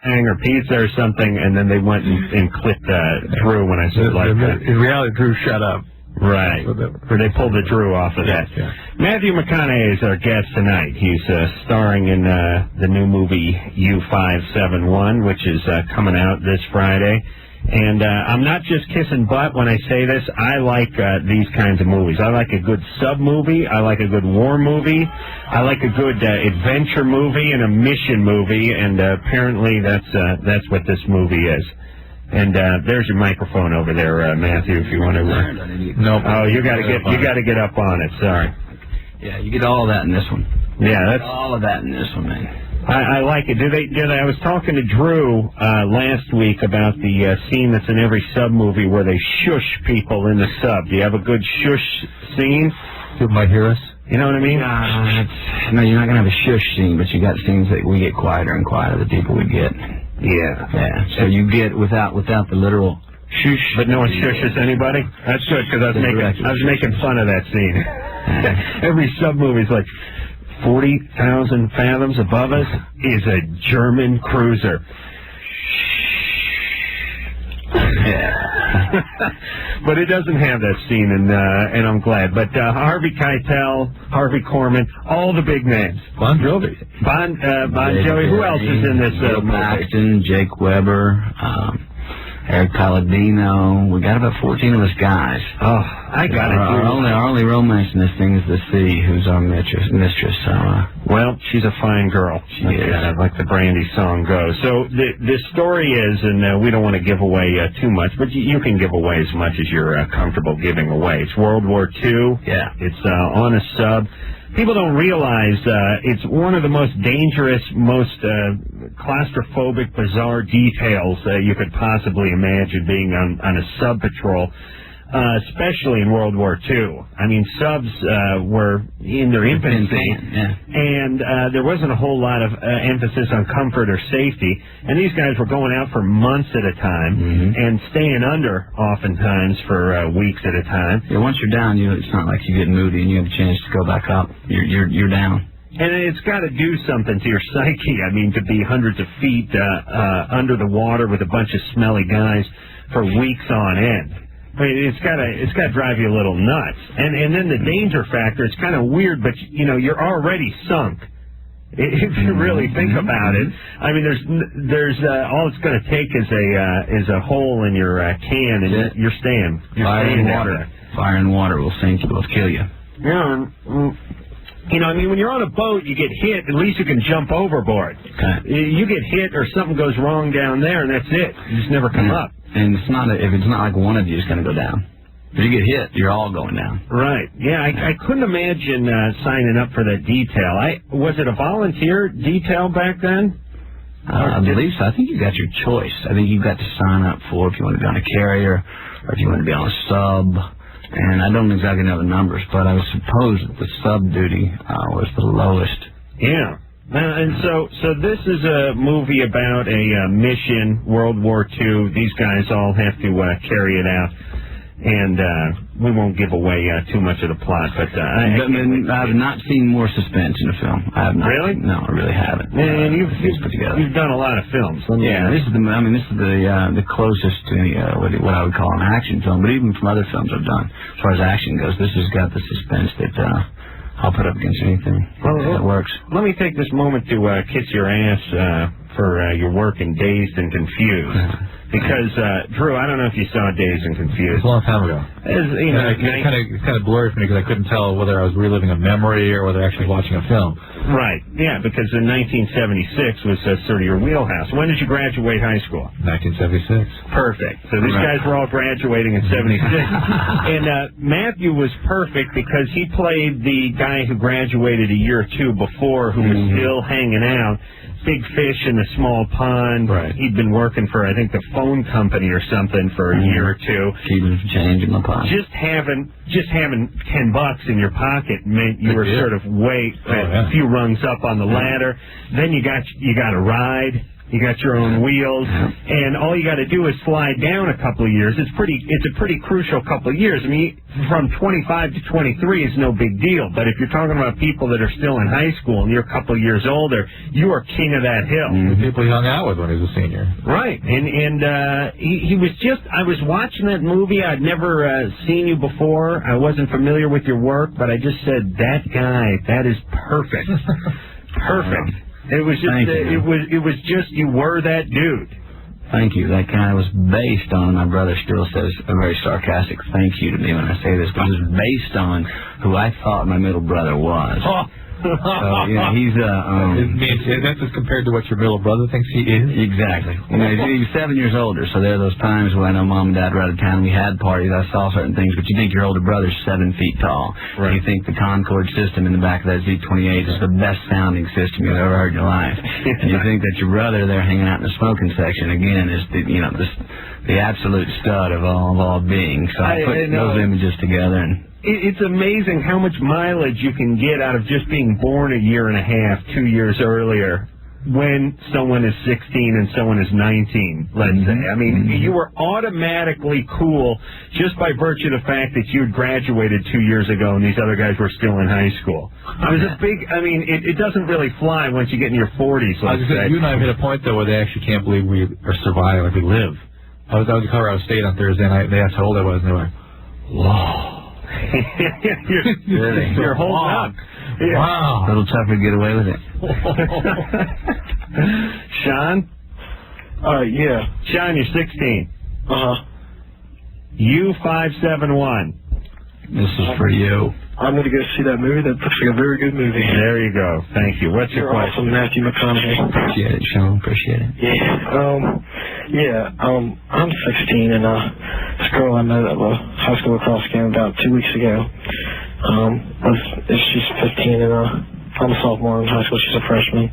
or pizza or something, and then they went and clipped Drew when I said like that. In reality, Drew shut up. Right. Or they pulled the Drew off of that. Yeah. Matthew McConaughey is our guest tonight. He's starring in the new movie U571, which is coming out this Friday. And I'm not just kissing butt when I say this. I like these kinds of movies. I like a good sub-movie. I like a good war movie. I like a good adventure movie and a mission movie. And apparently that's what this movie is. And there's your microphone over there, Matthew, if you want to. Nope. Oh, you got to get up on it. Sorry. Yeah, you get all of that in this one. Yeah, that's all of that in this one, man. I like it. I was talking to Drew last week about the scene that's in every sub movie where they shush people in the sub. Do you have a good shush scene? People might hear us. You know what I mean? No, you're not gonna have a shush scene, but you got scenes that we get quieter and quieter. The deeper we get. Yeah. So you get without the literal shush. But no one shushes anybody. That's good because I was making fun of that scene. Every sub movie's like 40,000 fathoms above us is a German cruiser. Yeah. But it doesn't have that scene, and I'm glad. But Harvey Keitel, Harvey Korman, all the big names. Bon Jovi. Bon Jovi. Who else is in this movie? Paxton, Jake Weber, Eric Palladino. We got about 14 of us guys. Oh, I got it. Our only romance in this thing is the sea, who's our mistress. So, well, she's a fine girl. She is. Like the Brandy song goes. So the story is, and we don't want to give away too much, but you can give away as much as you're comfortable giving away. It's World War II. Yeah. It's on a sub. People don't realize it's one of the most dangerous, most claustrophobic, bizarre details you could possibly imagine being on a sub patrol, especially in World War II. I mean, subs were in their infancy, and there wasn't a whole lot of emphasis on comfort or safety, and these guys were going out for months at a time and staying under oftentimes for weeks at a time. Yeah, once you're down, it's not like you get moody and you have a chance to go back up. You're down. And it's got to do something to your psyche. I mean, to be hundreds of feet under the water with a bunch of smelly guys for weeks on end. I mean, it's got to drive you a little nuts. And then the danger factor, it's kind of weird, but you're already sunk. If you really think about it, I mean, there's all it's going to take is a hole in your can, and you're staying. Fire and water. Fire and water will sink you, will kill you. Yeah. I mean, when you're on a boat, you get hit, at least you can jump overboard. Okay. You get hit or something goes wrong down there, and that's it. You just never come up. And if it's not like one of you is going to go down. If you get hit, you're all going down. Right. Yeah, I couldn't imagine signing up for that detail. Was it a volunteer detail back then? I believe so. I think you got your choice. I think you got to sign up for if you want to be on a carrier or if you want to be on a sub. And I don't exactly know the numbers, but I suppose that the sub duty was the lowest. Yeah. And so this is a movie about a mission, World War II. These guys all have to carry it out. And we won't give away too much of the plot, but I've not seen more suspense in a film. I have not. Really? No, I really haven't. And you've done a lot of films. This is the closest to what I would call an action film. But even from other films I've done, as far as action goes, this has got the suspense that I'll put up against anything. That works. Let me take this moment to kiss your ass for your work in Dazed and Confused. Because, Drew, I don't know if you saw Dazed and Confused. It was a long time ago. It's kind of blurry for me because I couldn't tell whether I was reliving a memory or whether actually watching a film. Right, yeah, because in 1976 was sort of your wheelhouse. When did you graduate high school? 1976. Perfect. So these guys were all graduating in 76. And Matthew was perfect because he played the guy who graduated a year or two before who was still hanging out. Big fish in a small pond. Right. He'd been working for, I think, the phone company or something for a year or two. Keeping change in my pocket. Just having $10 in your pocket meant you were sort of a few rungs up on the ladder. Then you got a ride. You got your own wheels, and all you got to do is slide down a couple of years. It's a pretty crucial couple of years. I mean, from 25 to 23 is no big deal, but if you're talking about people that are still in high school and you're a couple of years older, you are king of that hill. The people he hung out with when he was a senior. Right, and he was just, I was watching that movie. I'd never seen you before. I wasn't familiar with your work, but I just said, that guy, that is perfect. Perfect. It was just, it was just, you were that dude. Thank you. That kind of was based on, my brother still says a very sarcastic thank you to me when I say this, but it was based on who I thought my middle brother was. So, yeah, he's that's as compared to what your middle brother thinks he is? Exactly. You know, he's 7 years older, so there are those times when I know Mom and Dad were out of town, we had parties, I saw certain things, but you think your older brother's 7 feet tall. Right. You think the Concord system in the back of that Z28 is the best sounding system you've ever heard in your life. And you think that your brother there hanging out in the smoking section, again, is the absolute stud of all being. So I put those images together and... It's amazing how much mileage you can get out of just being born a year and a half, 2 years earlier, when someone is 16 and someone is 19, let's say. I mean, you were automatically cool just by virtue of the fact that you had graduated 2 years ago and these other guys were still in high school. It was a big, I mean, it doesn't really fly once you get in your 40s, let's say. You and I have hit a point, though, where they actually can't believe we are surviving, like we live. I was at Colorado State on Thursday night, and they asked how old I was, and they were like, whoa. You're holding up. Yeah. Wow. A little tougher to get away with it. Sean? Yeah. Sean, you're 16. U571. This is for you. I'm going to go see that movie. That looks like a very good movie. There you go. Thank you. What's your question? Awesome, Matthew McConaughey. Appreciate it, Sean. Appreciate it. Yeah. I'm 16, and this girl I met at a high school lacrosse game about 2 weeks ago. She's 15, and I'm a sophomore in high school. She's a freshman.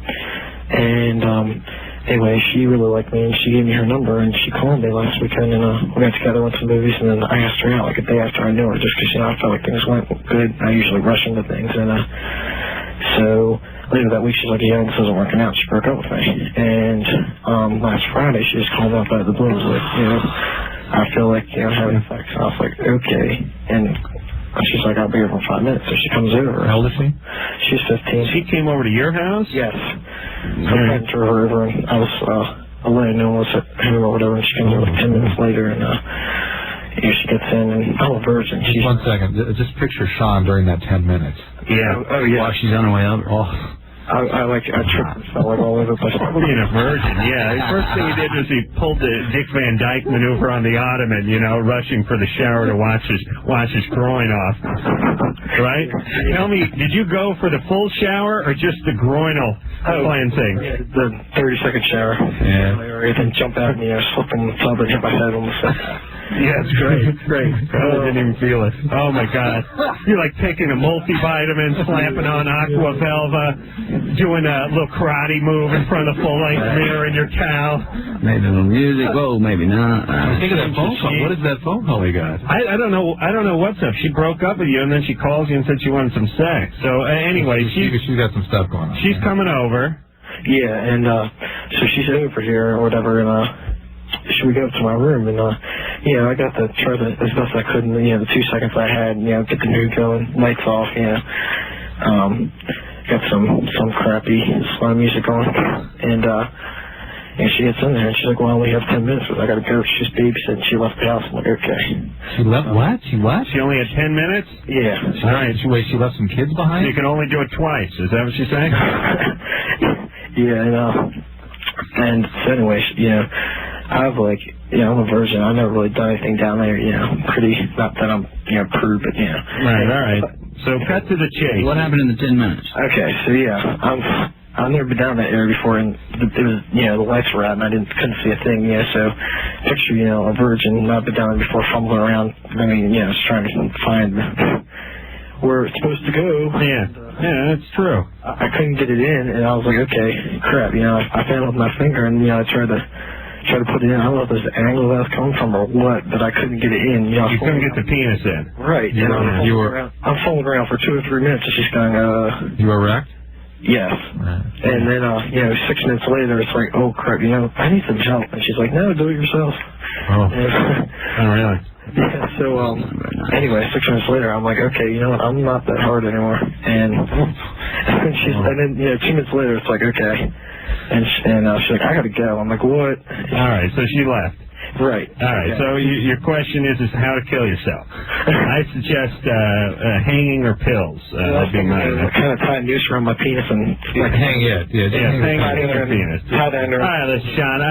And anyway, she really liked me, and she gave me her number, and she called me last weekend, and we got together, went to some movies, and then I asked her out like a day after I knew her, just because, I felt like things went good. I usually rush into things, and so later that week, she's like, yeah, this isn't working out. She broke up with me, and last Friday, she just called me up out of the blue, and was like, I feel like, having sex. And I was like, okay, and she's like, I'll be here for 5 minutes, so she comes over. How old is she? She's 15. She came over to your house? Yes. I went to her over, and I was alone, no one was at home or whatever, and she comes over like 10 minutes later, and she gets in, and I'm a virgin. Just 1 second. Just picture Sean during that 10 minutes. Yeah. Oh, yeah. While she's on her way over. Oh. I tripped and fell all over the place. Being a virgin, yeah. The first thing he did was he pulled the Dick Van Dyke maneuver on the ottoman, rushing for the shower to wash his groin off. Right? Tell me, did you go for the full shower or just the groinal cleansing? Yeah, the 30-second shower. Yeah. And then jump out and slip on the tub and hit my head on the side. Yeah, it's great. Great. I didn't even feel it. Oh, my God. You're like taking a multivitamin, slapping on Aqua Velva, doing a little karate move in front of the full-length mirror in your cow. Maybe a little music. Whoa, maybe not. Think of that phone call. What is that phone call we got? I don't know. I don't know what's up. She broke up with you, and then she calls you and said she wanted some sex. So, anyway, she's got some stuff going on. She's coming over. Yeah, and so she's over here or whatever, and should we go up to my room? And I got to try as best I could in the 2 seconds I had, get the mood going, lights off, got some crappy slow music on, and she gets in there and she's like, well, I only have 10 minutes, but I gotta go. She's babysitting. She left the house. I'm like, okay. She left what? She what? She only had 10 minutes? Yeah. All right. She left some kids behind? So you can only do it twice. Is that what she's saying? Yeah, and so anyway, I've I'm a virgin. I've never really done anything down there, pretty, not that I'm, prude, but, Right, all right. So cut to the chase. What happened in the 10 minutes? Okay, so I've never been down that area before, and it was, the lights were out, and I couldn't see a thing, so picture, a virgin, not been down there before, fumbling around, just trying to find where it's supposed to go. Yeah, that's true. I couldn't get it in, and I was like, okay, crap, I found it with my finger, and, I tried to put it in. I don't know if there's an angle that was coming from or what, but I couldn't get it in. You couldn't get the penis in. Right. I'm fumbling around for 2 or 3 minutes, and she's going, You were wrecked? Yes. And then, 6 minutes later, it's like, oh, crap, I need some help. And she's like, no, do it yourself. Oh, oh really? Yeah, so, anyway, 6 minutes later, I'm like, okay, you know what, I'm not that hard anymore. And then 2 minutes later, it's like, okay. And she's like, I gotta go. I'm like, what? All right, so she left. Right. All right, so your question is how to kill yourself. I suggest hanging or pills. That'd be mine. Kind of tie a noose around my penis and hang it. Hang your penis. Tie the end around. All right, listen, Sean.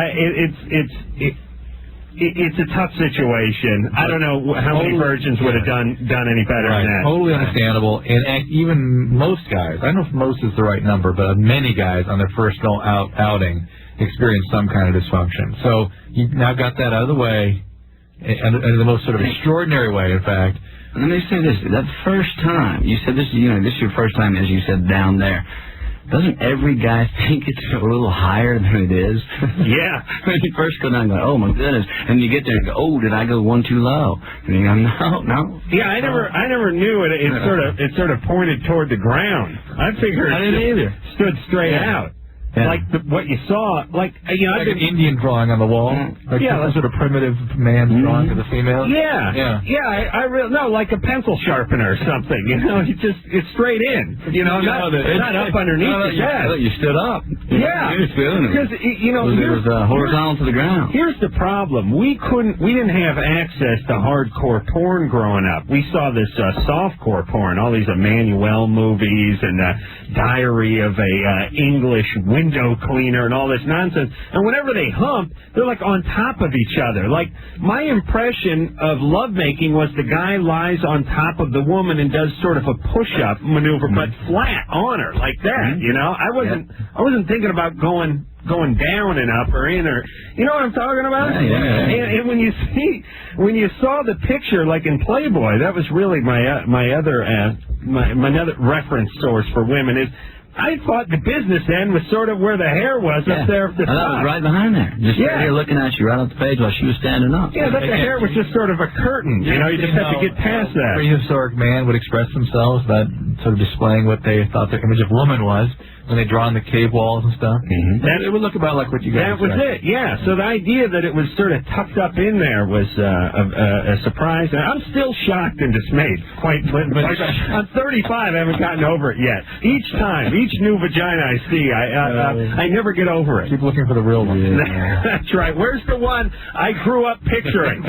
It's a tough situation. I don't know how many virgins would have done any better than that. Totally understandable. And even most guys, I don't know if most is the right number, but many guys on their first outing experience some kind of dysfunction. So you've now got that out of the way, and in the most sort of extraordinary way, in fact. Let me say this: that first time you said this, this is your first time, as you said, down there. Doesn't every guy think it's a little higher than it is? Yeah. When you first go down and go, oh my goodness, and you get there and go, oh, did I go one too low? And you go, no. Yeah, I never knew it. It sort of pointed toward the ground. I figured I didn't either. Stood straight out. Yeah. Like what you saw, like an Indian drawing on the wall, like some sort of primitive man drawing of the female. I really like a pencil sharpener or something. It's straight in. Not up underneath the chest. You stood up. Yeah, because it was horizontal to the ground. Here's the problem: we didn't have access to hardcore porn growing up. We saw this softcore porn, all these Emmanuel movies and Diary of a English window cleaner and all this nonsense. And whenever they hump, they're like on top of each other. Like, my impression of lovemaking was the guy lies on top of the woman and does sort of a push-up maneuver, but flat on her like that. I wasn't thinking about going down and up or in, or you know what I'm talking about? And when you saw the picture, like in Playboy, that was really my other reference source for women is. I thought the business end was sort of where the hair was up there at the top. That was right behind there. Just right here looking at you right off the page while she was standing up. Yeah, the hair was just sort of a curtain. You just have to get past that. Prehistoric man would express themselves by sort of displaying what they thought their image of woman was when they draw on the cave walls and stuff. It would look about like what you guys That was it, yeah. So the idea that it was sort of tucked up in there was a surprise. And I'm still shocked and dismayed. I'm 35, I haven't gotten over it yet. Each new vagina I see, I never get over it. Keep looking for the real one. That's right. Where's the one I grew up picturing?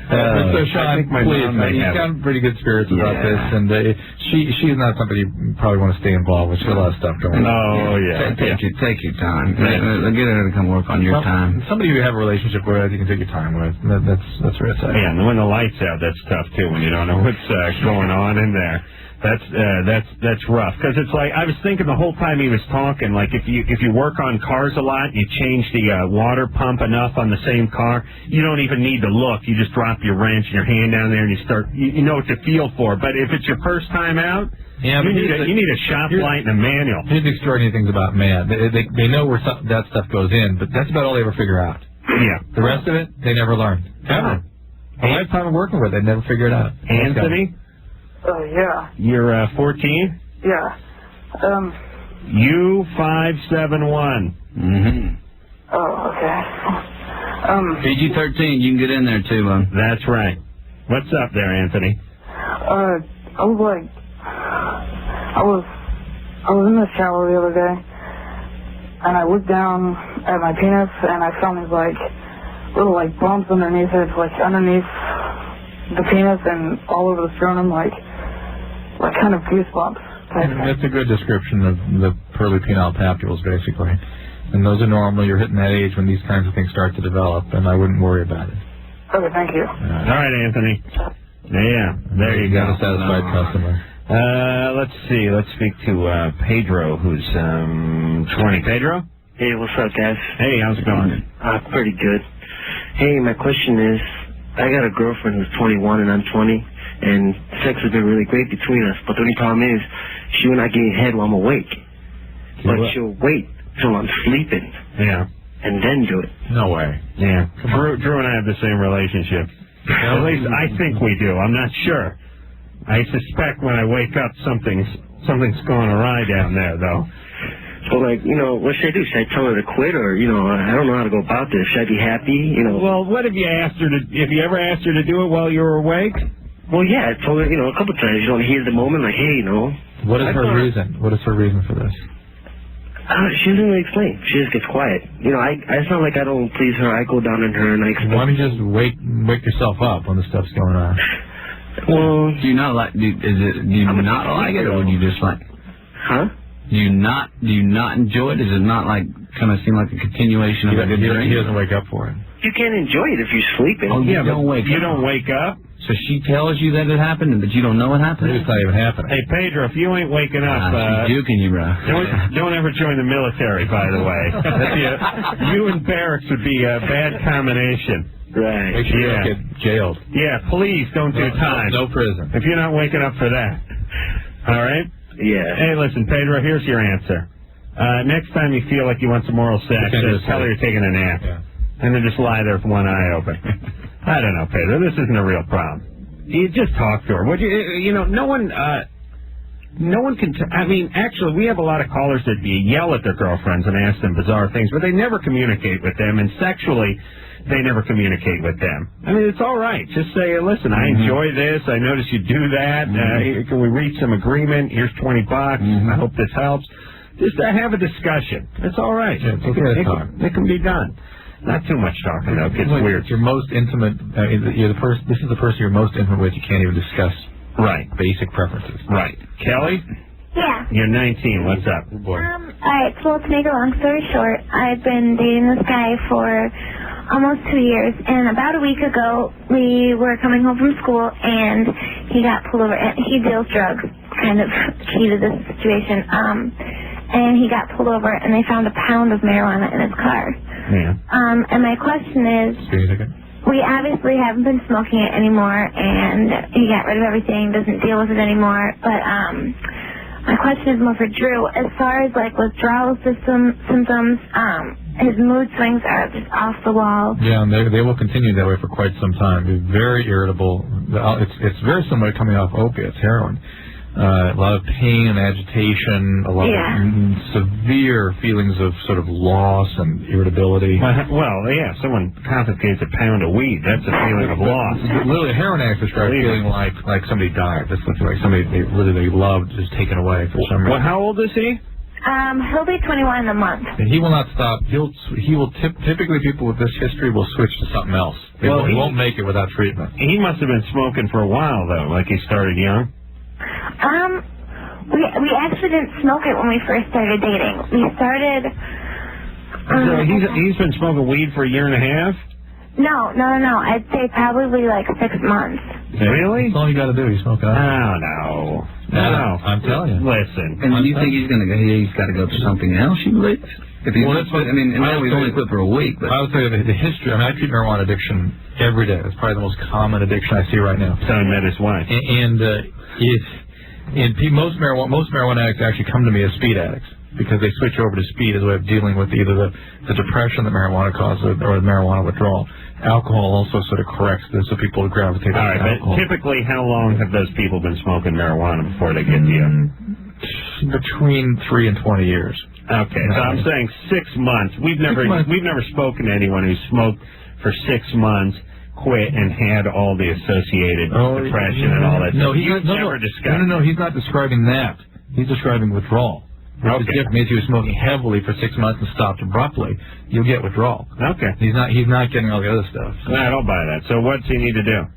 So Sean, please, you sound pretty good spirits about this, and she's not somebody you probably want to stay involved with. She's got a lot of stuff going on. Oh yeah, take your time. Get her to come work on your time. Somebody you have a relationship with, you can take your time with. That's where it's at. Yeah, and when the lights out, that's tough too. When you don't know what's going on in there. That's rough, because it's like I was thinking the whole time he was talking, like if you work on cars a lot, you change the water pump enough on the same car, you don't even need to look. You just drop your wrench and your hand down there and you start. You know what to feel for. But if it's your first time out, you need a shop light and a manual. Here's the extraordinary things about man. They know where that stuff goes in, but that's about all they ever figure out. Yeah. The rest of it, they never learn. Ever. A lifetime of working with it, they never figure it out. Anthony? Yeah. You're 14? Yeah. U571. Oh, okay. PG-13, you can get in there too, That's right. What's up there, Anthony? I was in the shower the other day, and I looked down at my penis, and I found these little bumps underneath it, underneath the penis and all over the sternum, like kind of goosebumps. That's a good description of the pearly penile papules, basically. And those are normal. You're hitting that age when these kinds of things start to develop, and I wouldn't worry about it. Okay, thank you. All right, Anthony. Yeah, there you go. Got a satisfied customer. Let's see. Let's speak to Pedro, who's 20. Pedro? Hey, what's up, guys? Hey, how's it going? Pretty good. Hey, my question is, I got a girlfriend who's 21 and I'm 20, and sex has been really great between us, but the only problem is she will not get head while I'm awake. But she'll wait till I'm sleeping. Yeah. And then do it. No way. Yeah. Drew and I have the same relationship. At least I think we do. I'm not sure. I suspect when I wake up something's Something's going awry down there, though. So, like, you know, what should I do? Should I tell her to quit, or, you know, I don't know how to go about this. Should I be happy? You know. Well, what if you asked her to? If you ever asked her to do it while you were awake? Well, yeah, I told her, you know, a couple times. You know, here's the moment, like, hey, you know. What is her reason? What is her reason for this? She doesn't really explain. She just gets quiet. You know, it's not like I don't please her. I go down on her and I explain. Why don't you just wake yourself up when the stuff's going on? Well, do you not like? Do you not like it, or would you just like? Huh? Do you not enjoy it? Does it not like kind of seem like a continuation of a good dream? He doesn't wake up for it. You can't enjoy it if you're sleeping. Oh, you don't wake up. You don't wake up. So she tells you that it happened, and that you don't know what happened? Maybe it's not even happening. Hey, Pedro, if you ain't waking up... she's juking you, bro. Don't ever join the military, by the way. You and barracks would be a bad combination. Right. Make sure you don't get jailed. Yeah, please don't do time. No prison. If you're not waking up for that. All right? Yeah. Hey, listen, Pedro, here's your answer. Next time you feel like you want some oral sex, just tell her you're taking a nap. Yeah. And then just lie there with one eye open. I don't know, Pedro. This isn't a real problem. You just talk to her. Would you know, no one can... actually, we have a lot of callers that yell at their girlfriends and ask them bizarre things, but they never communicate with them, and sexually, they never communicate with them. I mean, it's all right. Just say, listen, I enjoy this. I notice you do that. Can we reach some agreement? Here's $20. I hope this helps. Just have a discussion. It's all right. Yeah, it's okay to talk. It can be done. Not too much talking, though. It gets weird. It's your most intimate... this is the person you're most intimate with. You can't even discuss basic preferences. Right. Kelly? Yeah. You're 19. What's up? Good boy. All right, so to make a long story short, I've been dating this guy for almost 2 years, and about a week ago, we were coming home from school, and he got pulled over. And he deals drugs, kind of key to this situation. And he got pulled over, and they found a pound of marijuana in his car. Yeah. And my question is, we obviously haven't been smoking it anymore, and he got rid of everything, doesn't deal with it anymore, but my question is more for Drew. As far as, like, withdrawal symptoms, his mood swings are just off the wall. Yeah, and they will continue that way for quite some time. They're very irritable. It's very similar to coming off opiates, heroin. A lot of pain and agitation, a lot of severe feelings of sort of loss and irritability. Well, yeah, someone confiscates a pound of weed. That's a feeling of loss. Literally, a heroin addict describes feeling like somebody died. That's like somebody they loved is taken away for some reason. Well, how old is he? He'll be 21 in a month. And he will not stop. He will typically people with this history will switch to something else. He won't make it without treatment. He must have been smoking for a while, though, like he started young. We actually didn't smoke it when we first started dating. We started... So he's been smoking weed for a year and a half? No. I'd say probably like 6 months. Really? That's all you got to do. You smoke it out. No. I'm telling you. Listen. And do you think he's got to go to something else, you believe? If he's and now we've only quit for a week. But I would say the history. I treat marijuana addiction every day. It's probably the most common addiction I see right now. So I met his wife. Most marijuana addicts actually come to me as speed addicts because they switch over to speed as a way of dealing with either the depression that marijuana causes or the marijuana withdrawal. Alcohol also sort of corrects this, so people gravitate to alcohol. But typically, how long have those people been smoking marijuana before they get to you? Between 3 and 20 years. Okay, so I'm saying 6 months. We've never spoken to anyone who smoked for 6 months, quit, and had all the associated depression and all that. No, he's not describing that. He's describing withdrawal. It's different. If he was smoking heavily for 6 months and stopped abruptly, you'll get withdrawal. Okay. He's not getting all the other stuff. I don't buy that. So what's he need to do?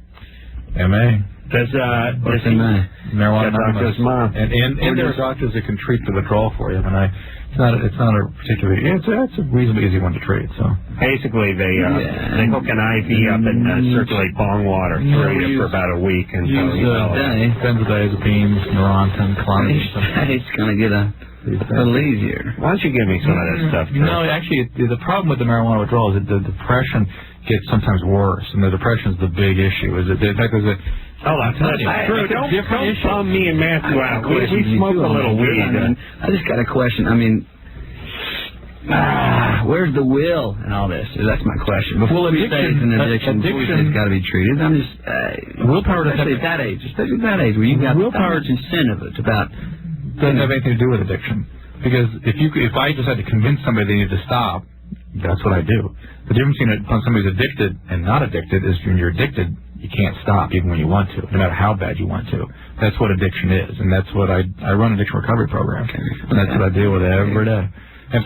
MA. What's MA? Marijuana doctor's mom. And there are doctors that can treat the withdrawal for you. It's not a particularly. It's a reasonably easy one to treat. So basically, they hook an IV up and circulate bong water through you for about a week until you know. Benzodiazepines, Neurontin, clonidine. It's gonna get a little easier. Why don't you give me some of that stuff? No, actually, the problem with the marijuana withdrawal is that the depression gets sometimes worse, and the depression is the big issue. In fact, there's a hold on, Drew, don't bum me and Matthew out. We smoke a little weed. I just got a question. Where's the will in all this? That's my question. Before we say it's an addiction, before we say it's got to be treated, I'm just willpower. Especially at that age, where you got willpower incentive. It's about Doesn't have anything to do with addiction. Because if I just had to convince somebody they need to stop, that's what I do. The difference between somebody's addicted and not addicted is when you're addicted, you can't stop even when you want to, no matter how bad you want to. That's what addiction is, and that's what I run an addiction recovery program, and that's what I deal with every day. And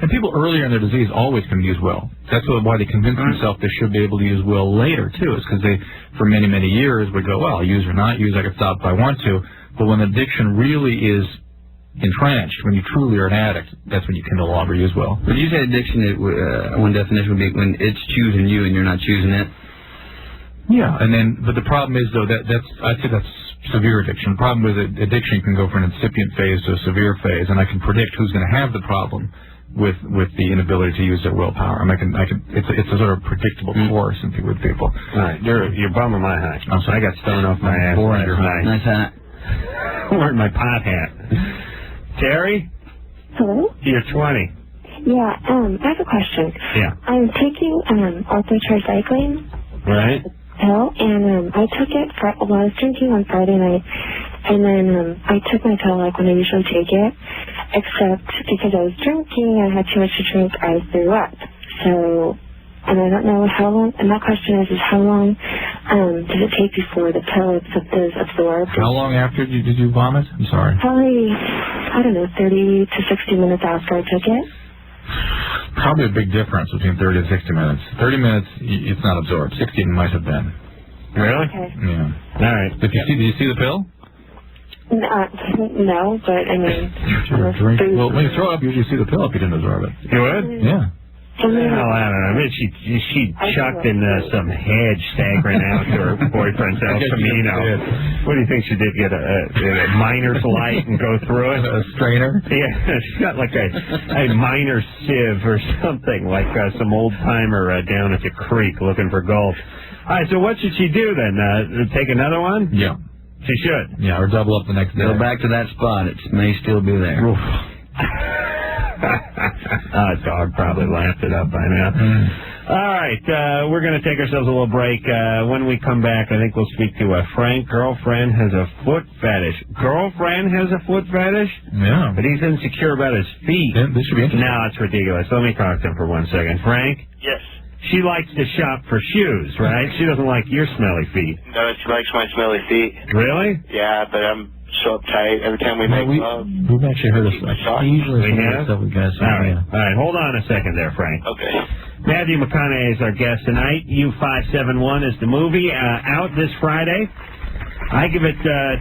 people earlier in their disease always can use will. That's why they convince themselves they should be able to use will later too. Is because they, for many years, would go, well, I'll use or not use, I can stop if I want to. But when addiction really is entrenched, when you truly are an addict, that's when you can no longer use will. Would you say addiction, one definition would be when it's choosing you and you're not choosing it? Yeah, but the problem is, though, I'd say that's severe addiction. The problem with addiction can go from an incipient phase to a severe phase, and I can predict who's going to have the problem with the inability to use their willpower. I mean, it's a sort of predictable course with people. All right, you're bumming my hat. I'm sorry. I got stoned off my ass. Nice hat. Wearing my pot hat. Terry? Hello? You're 20. Yeah, I have a question. Yeah. I'm taking orthotricycline. Right. Pill, and I took it I was drinking on Friday night, and then I took my pill like when I usually take it, except because I was drinking, I had too much to drink, I threw up. So, and I don't know how long, and my question is how long does it take before the pill is absorbed? How long after did you vomit? I'm sorry. Probably, I don't know, 30 to 60 minutes after I took it. Probably a big difference between 30 and 60 minutes. 30 minutes, it's not absorbed. 60 might have been. Really? Okay. Yeah. All right. Did you see the pill? No, but I mean... Well, when you throw up, you usually see the pill if you didn't absorb it. You would? Yeah. Hell, I don't know. I mean, she chucked in some hedge staggering out to her boyfriend's El Camino. What do you think she did? Get a miner's light and go through it? A strainer? Yeah, she got like a miner's sieve or something, like some old timer down at the creek looking for gold. All right, so what should she do then? Take another one? Yeah. She should. Yeah, or double up the next day. Go back to that spot. It may still be there. Dog probably laughed it up by now. All right, we're going to take ourselves a little break. When we come back, I think we'll speak to Frank. Girlfriend has a foot fetish. Girlfriend has a foot fetish? Yeah. But he's insecure about his feet. Yeah, this should be interesting. No, it's ridiculous. Let me talk to him for 1 second. Frank? Yes. She likes to shop for shoes, right? She doesn't like your smelly feet. No, she likes my smelly feet. Really? Yeah, but I'm so uptight every time we make love. We've actually heard of occasionally we have? stuff with guys. All right, hold on a second there, Frank. Okay. Matthew McConaughey is our guest tonight. U571 is the movie, out this Friday. I give it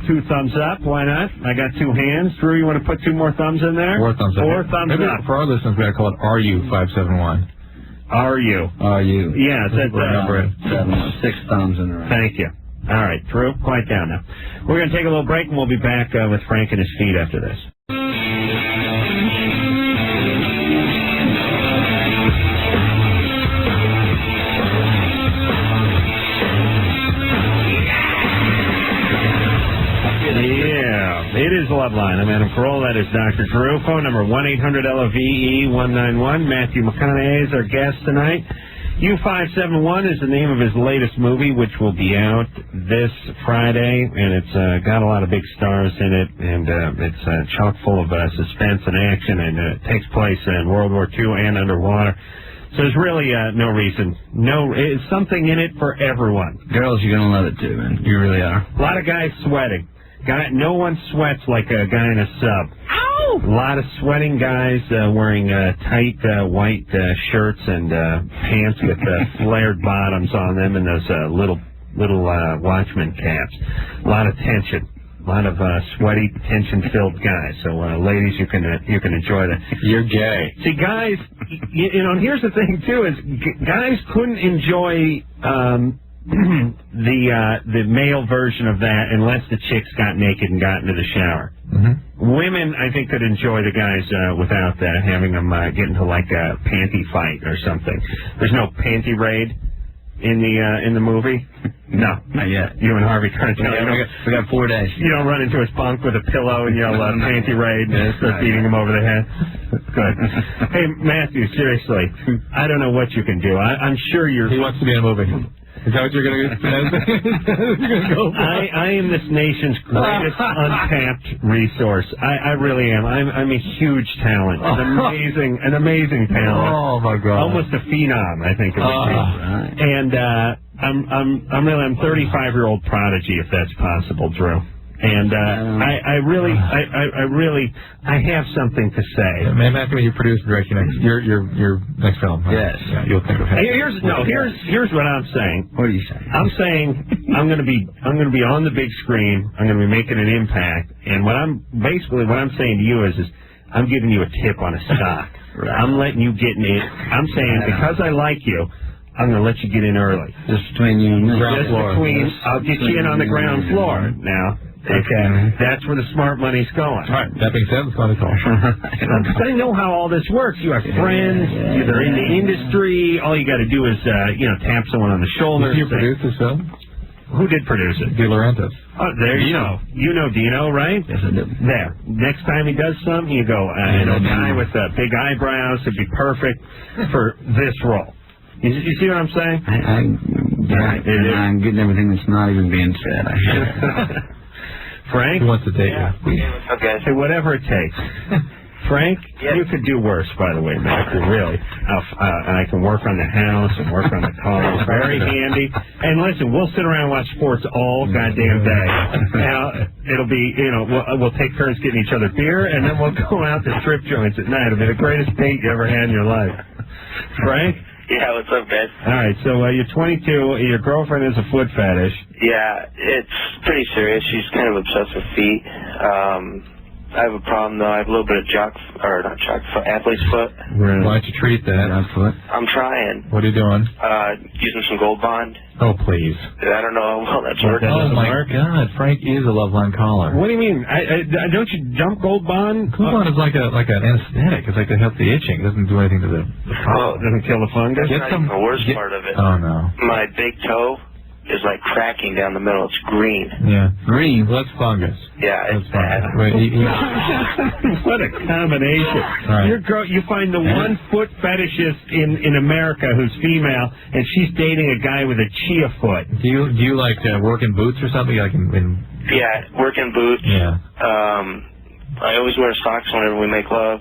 2 thumbs up. Why not? I got 2 hands. Drew, you want to put 2 more thumbs in there? 4 thumbs up. 4 thumbs Maybe up. For our listeners, we got to call it RU571. RU. RU. Yeah, that's remember it. 6 thumbs in a row. Thank you. All right, Drew, quiet down now. We're going to take a little break, and we'll be back with Frank and his feet after this. Yeah, it is Loveline. I'm Adam Carolla. That is Dr. Drew. Phone number 1-800-LOVE-191. Matthew McConaughey is our guest tonight. U571 is the name of his latest movie, which will be out this Friday, and it's got a lot of big stars in it, and it's chock full of suspense and action, and it takes place in World War II and underwater. So there's really no reason. It's something in it for everyone. Girls, you're going to love it too, man. You really are. A lot of guys sweating. No one sweats like a guy in a sub. Ow! A lot of sweating guys wearing tight white shirts and pants with flared bottoms on them, and those little watchman caps. A lot of tension. A lot of sweaty, tension-filled guys. So, ladies, you can enjoy that. You're gay. See, guys, you know, and here's the thing too: is guys couldn't enjoy the male version of that unless the chicks got naked and got into the shower. Mm-hmm. Women, I think, could enjoy the guys without having them get into like a panty fight or something. There's no panty raid in the movie. No, not yet. You and Harvey Cartel. We got 4 days. You don't run into his bunk with a pillow and yell panty raid and start beating him over the head. Good. Hey, Matthew, seriously, I don't know what you can do. I'm sure you're... He wants to be in a movie. Is that what you're going to go for? I am this nation's greatest untapped resource. I really am. I'm a huge talent. An amazing talent. Oh my God. Almost a phenom, I think it would be. Right. And I'm 35-year-old prodigy, if that's possible, Drew. And I have something to say. Matthew, when you produce and direct your next film. Yes. Yeah, you'll think of it. Here's what I'm saying. What are you saying? I'm saying I'm going to be on the big screen. I'm going to be making an impact. And what I'm saying to you is I'm giving you a tip on a stock. Right. I'm letting you get in it. I'm saying because I like you, I'm going to let you get in early. Just between you and me. I'll get you in on the ground floor now. Okay, that's where the smart money's going. All right, that being said, let's go on the call. Because I know how all this works. You have friends, they're in the industry. All you got to do is, tap someone on the shoulder. Did you produce this film? Who did produce it? De Laurentiis. Oh, there you go. You know Dino, right? Yes, I do. There. Next time he does something, you go, a guy with big eyebrows would be perfect for this role. You see what I'm saying? I'm getting everything that's not even being said. I hear it. Frank? Who wants to date you? Okay. Hey, whatever it takes. Frank, you could do worse, by the way, Matthew, really. I can work on the house and work on the car. It's very handy. And listen, we'll sit around and watch sports all goddamn day. Now, it'll be, we'll take turns getting each other beer, and then we'll go out to strip joints at night. It'll be the greatest date you ever had in your life. Frank? Yeah, what's up, guys? All right, so you're 22. Your girlfriend has a foot fetish. Yeah, it's pretty serious. She's kind of obsessed with feet. I have a problem, though. I have a little bit of athlete's foot. Why don't you treat that? I'm trying. What are you doing? Using some Gold Bond. Oh, please. I don't know how well that's working. Oh, my God. Frank is a Loveline caller. What do you mean? Don't you dump Gold Bond? Gold Bond is like an anesthetic. It's like to help the itching. It doesn't do anything to the Oh, it doesn't kill the fungus? That's not the worst part of it. Oh, no. My big toe is like cracking down the middle. It's green. Yeah. Green? Well, that's fungus. Yeah, it's bad. What a combination. Right. You find the one foot fetishist in America who's female, and she's dating a guy with a chia foot. Do you like work in boots or something? Like Yeah, work in boots. Yeah. I always wear socks whenever we make love.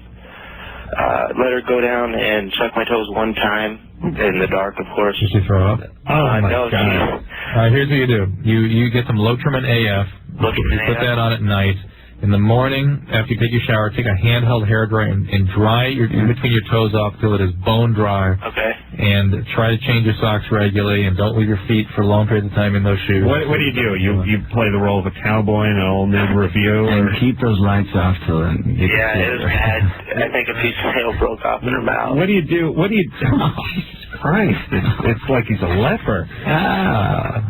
Let her go down and suck my toes one time in the dark, of course. Did she throw up? Oh, my All God. right, here's what you do. You get some Lotrimin AF. You put that on at night. In the morning, after you take your shower, take a handheld hairdryer and dry in between your toes off till it is bone dry. Okay. And try to change your socks regularly, and don't leave your feet for long periods of time in those shoes. What do you do? You play the role of a cowboy in an all-nude review? And keep those lights off till then. Yeah, it was bad. I think a piece of nail broke off in her mouth. What do you do? Jesus Christ. It's like he's a leper.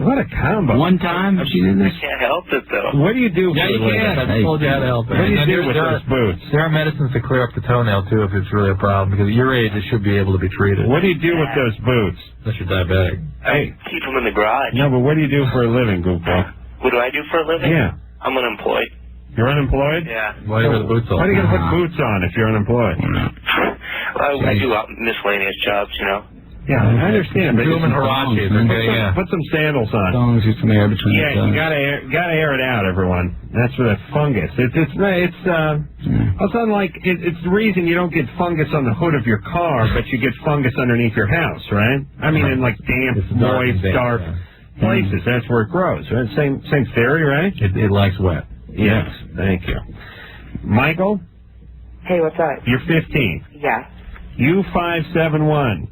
What a combo. One time she did this? I can't help it, though. What do you do? Yeah, you can. I told you how to help it. What do you do with those boots? There are medicines to clear up the toenail, too, if it's really a problem. Because at your age, it should be able to be treated. What do you do with those boots? Unless you're diabetic. Hey. Keep them in the garage. No, but what do you do for a living, goofball? What do I do for a living? Yeah. I'm unemployed. You're unemployed? Yeah. Why do you wear the boots on? Why are you going to put boots on if you're unemployed? I do miscellaneous jobs, Yeah, I understand. But Human Hirachis, okay, yeah. Put some sandals on. Songs, get some air between Yeah, you gotta air it out, everyone. That's for that fungus. It's unlike it's the reason you don't get fungus on the hood of your car, but you get fungus underneath your house, right? I mean, in like damp, moist, dark places. That's where it grows. Right? Same theory, right? It likes wet. Yes. Thank you, Michael. Hey, what's up? You're 15. Yeah. U571.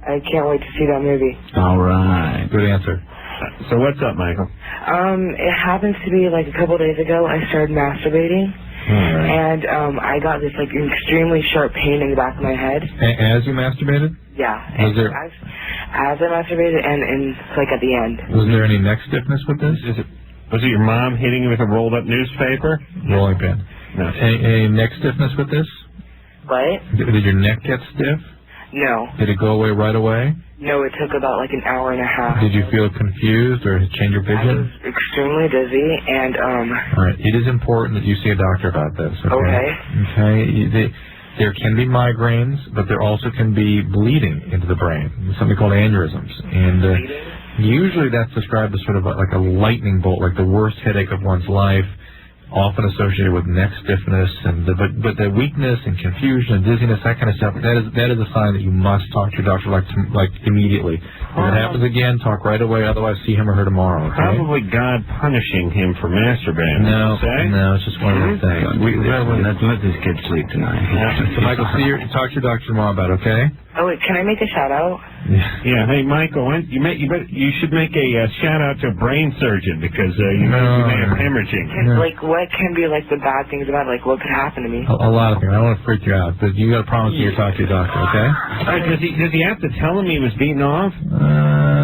I can't wait to see that movie. All right. Good answer. So what's up, Michael? It happens to be like a couple days ago I started masturbating. Right. And I got this like extremely sharp pain in the back of my head. As you masturbated? Yeah. Was there as I masturbated and like at the end. Was there any neck stiffness with this? Was it your mom hitting you with a rolled up newspaper? Rolling pin. No. Any neck stiffness with this? What? Did your neck get stiff? No. Did it go away right away? No, it took about like an hour and a half. Did you feel confused or change your I was vision? extremely dizzy and All right. It is important that you see a doctor about this. Okay. Okay. There can be migraines, but there also can be bleeding into the brain, something called aneurysms. And bleeding? Usually that's described as sort of like a lightning bolt, like the worst headache of one's life, often associated with neck stiffness, and but the weakness and confusion and dizziness, that kind of stuff. That is a sign that you must talk to your doctor like immediately. If it happens again, talk right away. Otherwise, see him or her tomorrow. Okay? Probably God punishing him for masturbating. No, it's just one of those things. Let's let this kid sleep tonight. So, Michael, talk to your doctor tomorrow about it, okay? Oh, wait, can I make a shout-out? Yeah, hey, Michael, you should make a shout-out to a brain surgeon because you may have hemorrhaging. Like, what can be, like, the bad things about it? Like, what could happen to me? A lot of things. I don't want to freak you out, but you got to promise me you'll talk to your doctor, okay? All right, does he have to tell him he was beaten off?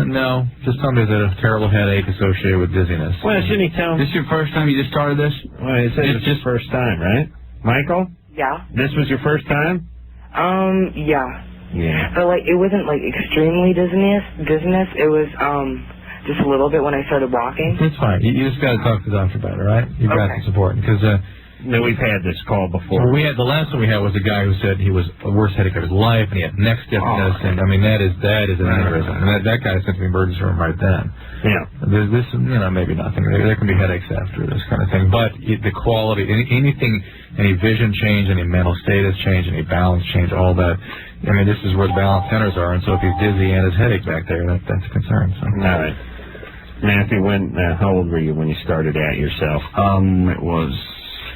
No. Just tell me there's a terrible headache associated with dizziness. Well, shouldn't he tell him? This your first time you just started this? Well, it says it's his first time, right? Michael? Yeah. This was your first time? Yeah. Yeah. But, like, it wasn't, like, extremely dizziness. It was, just a little bit when I started walking. It's fine. You just got to talk to the doctor about it, right? You've got to support because no, we've had this call before. The last one we had was a guy who said he was the worst headache of his life, and he had neck stiffness, and I mean that is an aneurysm. And that guy sent to the emergency room right then. Yeah. This maybe nothing. There can be headaches after this kind of thing, but the quality, anything, any vision change, any mental status change, any balance change, all that. I mean, this is where the balance centers are, and so if he's dizzy and his headache back there, that's a concern. So. All right. Matthew, how old were you when you started at yourself? It was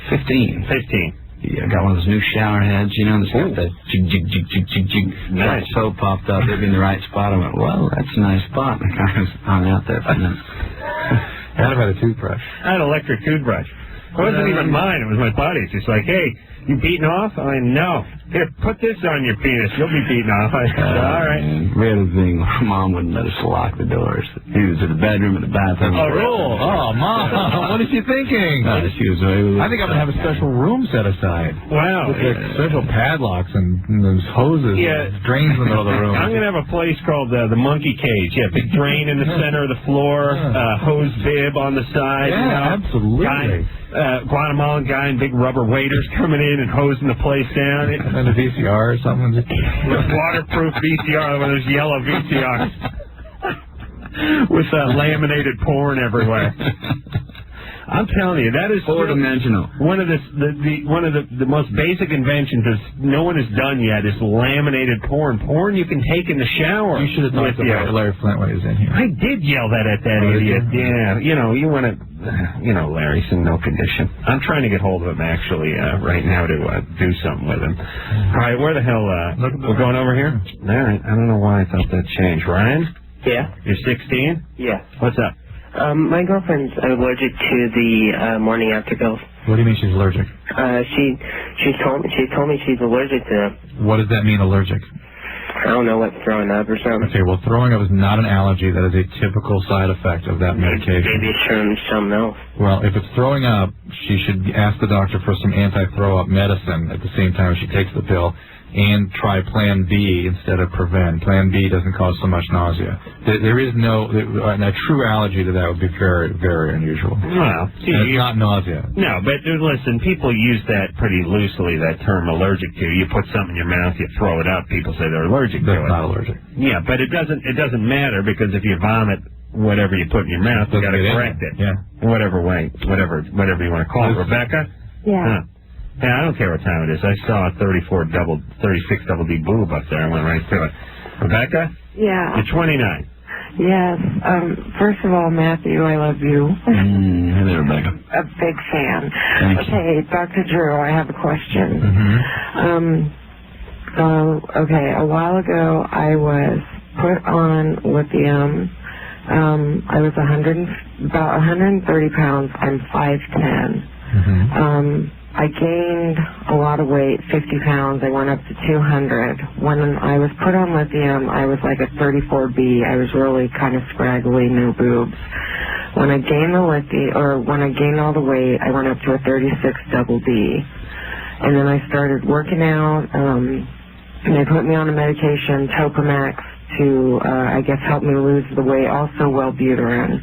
15. 15. Yeah, I got one of those new shower heads, you know, that's got that jig, jig, jig, jig, jig, jig. Nice. Soap popped up, it'd be in the right spot. I went, well, that's a nice spot. And I kind of hung out there for a minute. I'd have had a toothbrush. I had an electric toothbruch. It wasn't even mine, it was my buddy's. It's like, hey, you beaten off? I mean, no. Here, put this on your penis. You'll be beaten off. I said, all right. We had a thing where Mom wouldn't let us lock the doors. He was in the bedroom, in the bathroom. Oh, Mom. What is she thinking? She was I think I'm going to have a special room set aside. Wow. With special padlocks and those hoses and drains in the middle of the room. I'm going to have a place called the Monkey Cage. Yeah, big drain in the center of the floor, hose bib on the side. Yeah, you know, absolutely. Guatemalan guy and big rubber waders coming in and hosing the place down. And a VCR or something. Waterproof VCR, one of those yellow VCRs with laminated porn everywhere. I'm telling you, that is four-dimensional. One of the most basic inventions that no one has done yet is laminated porn. Porn you can take in the shower. You should have talked about Larry Flint when he was in here. I did yell that at that idiot. Yeah, you know, you want to, Larry's in no condition. I'm trying to get hold of him actually right now to do something with him. All right, where the hell? We're going over here. All right, I don't know why I thought that changed. Ryan? Yeah. You're 16? Yeah. What's up? My girlfriend's allergic to the morning after pills. What do you mean she's allergic? She told me she's allergic to them. What does that mean, allergic? I don't know, what, throwing up or something? Okay, well, throwing up is not an allergy. That is a typical side effect of that medication. Maybe it's something else. Well, if it's throwing up, she should ask the doctor for some anti-throw-up medicine at the same time she takes the pill, and try Plan B instead of Prevent. Plan B doesn't cause so much nausea. There is a true allergy to that would be very, very unusual. Well, it's not nausea. No, but listen, people use that pretty loosely, that term allergic to. You put something in your mouth, you throw it up, people say they're allergic to it. That's not allergic. Yeah, but it doesn't matter because if you vomit whatever you put in your mouth, you got to correct it. Yeah. Whatever you want to call it. Rebecca? Yeah. Yeah, I don't care what time it is. I saw a 36 double D boob up there. I went right to it. Rebecca? Yeah. You're 29. Yes. First of all, Matthew, I love you. Hey there, Rebecca. A big fan. Thank you. Okay, Dr. Drew, I have a question. Okay, a while ago I was put on lithium. I was about 130 pounds. I'm 5'10". I gained a lot of weight, 50 pounds. I went up to 200. When I was put on lithium, I was like a 34B. I was really kind of scraggly, no boobs. When I gained when I gained all the weight, I went up to a 36 double D. And then I started working out, and they put me on a medication, Topamax, to, I guess, help me lose the weight, also Wellbutrin.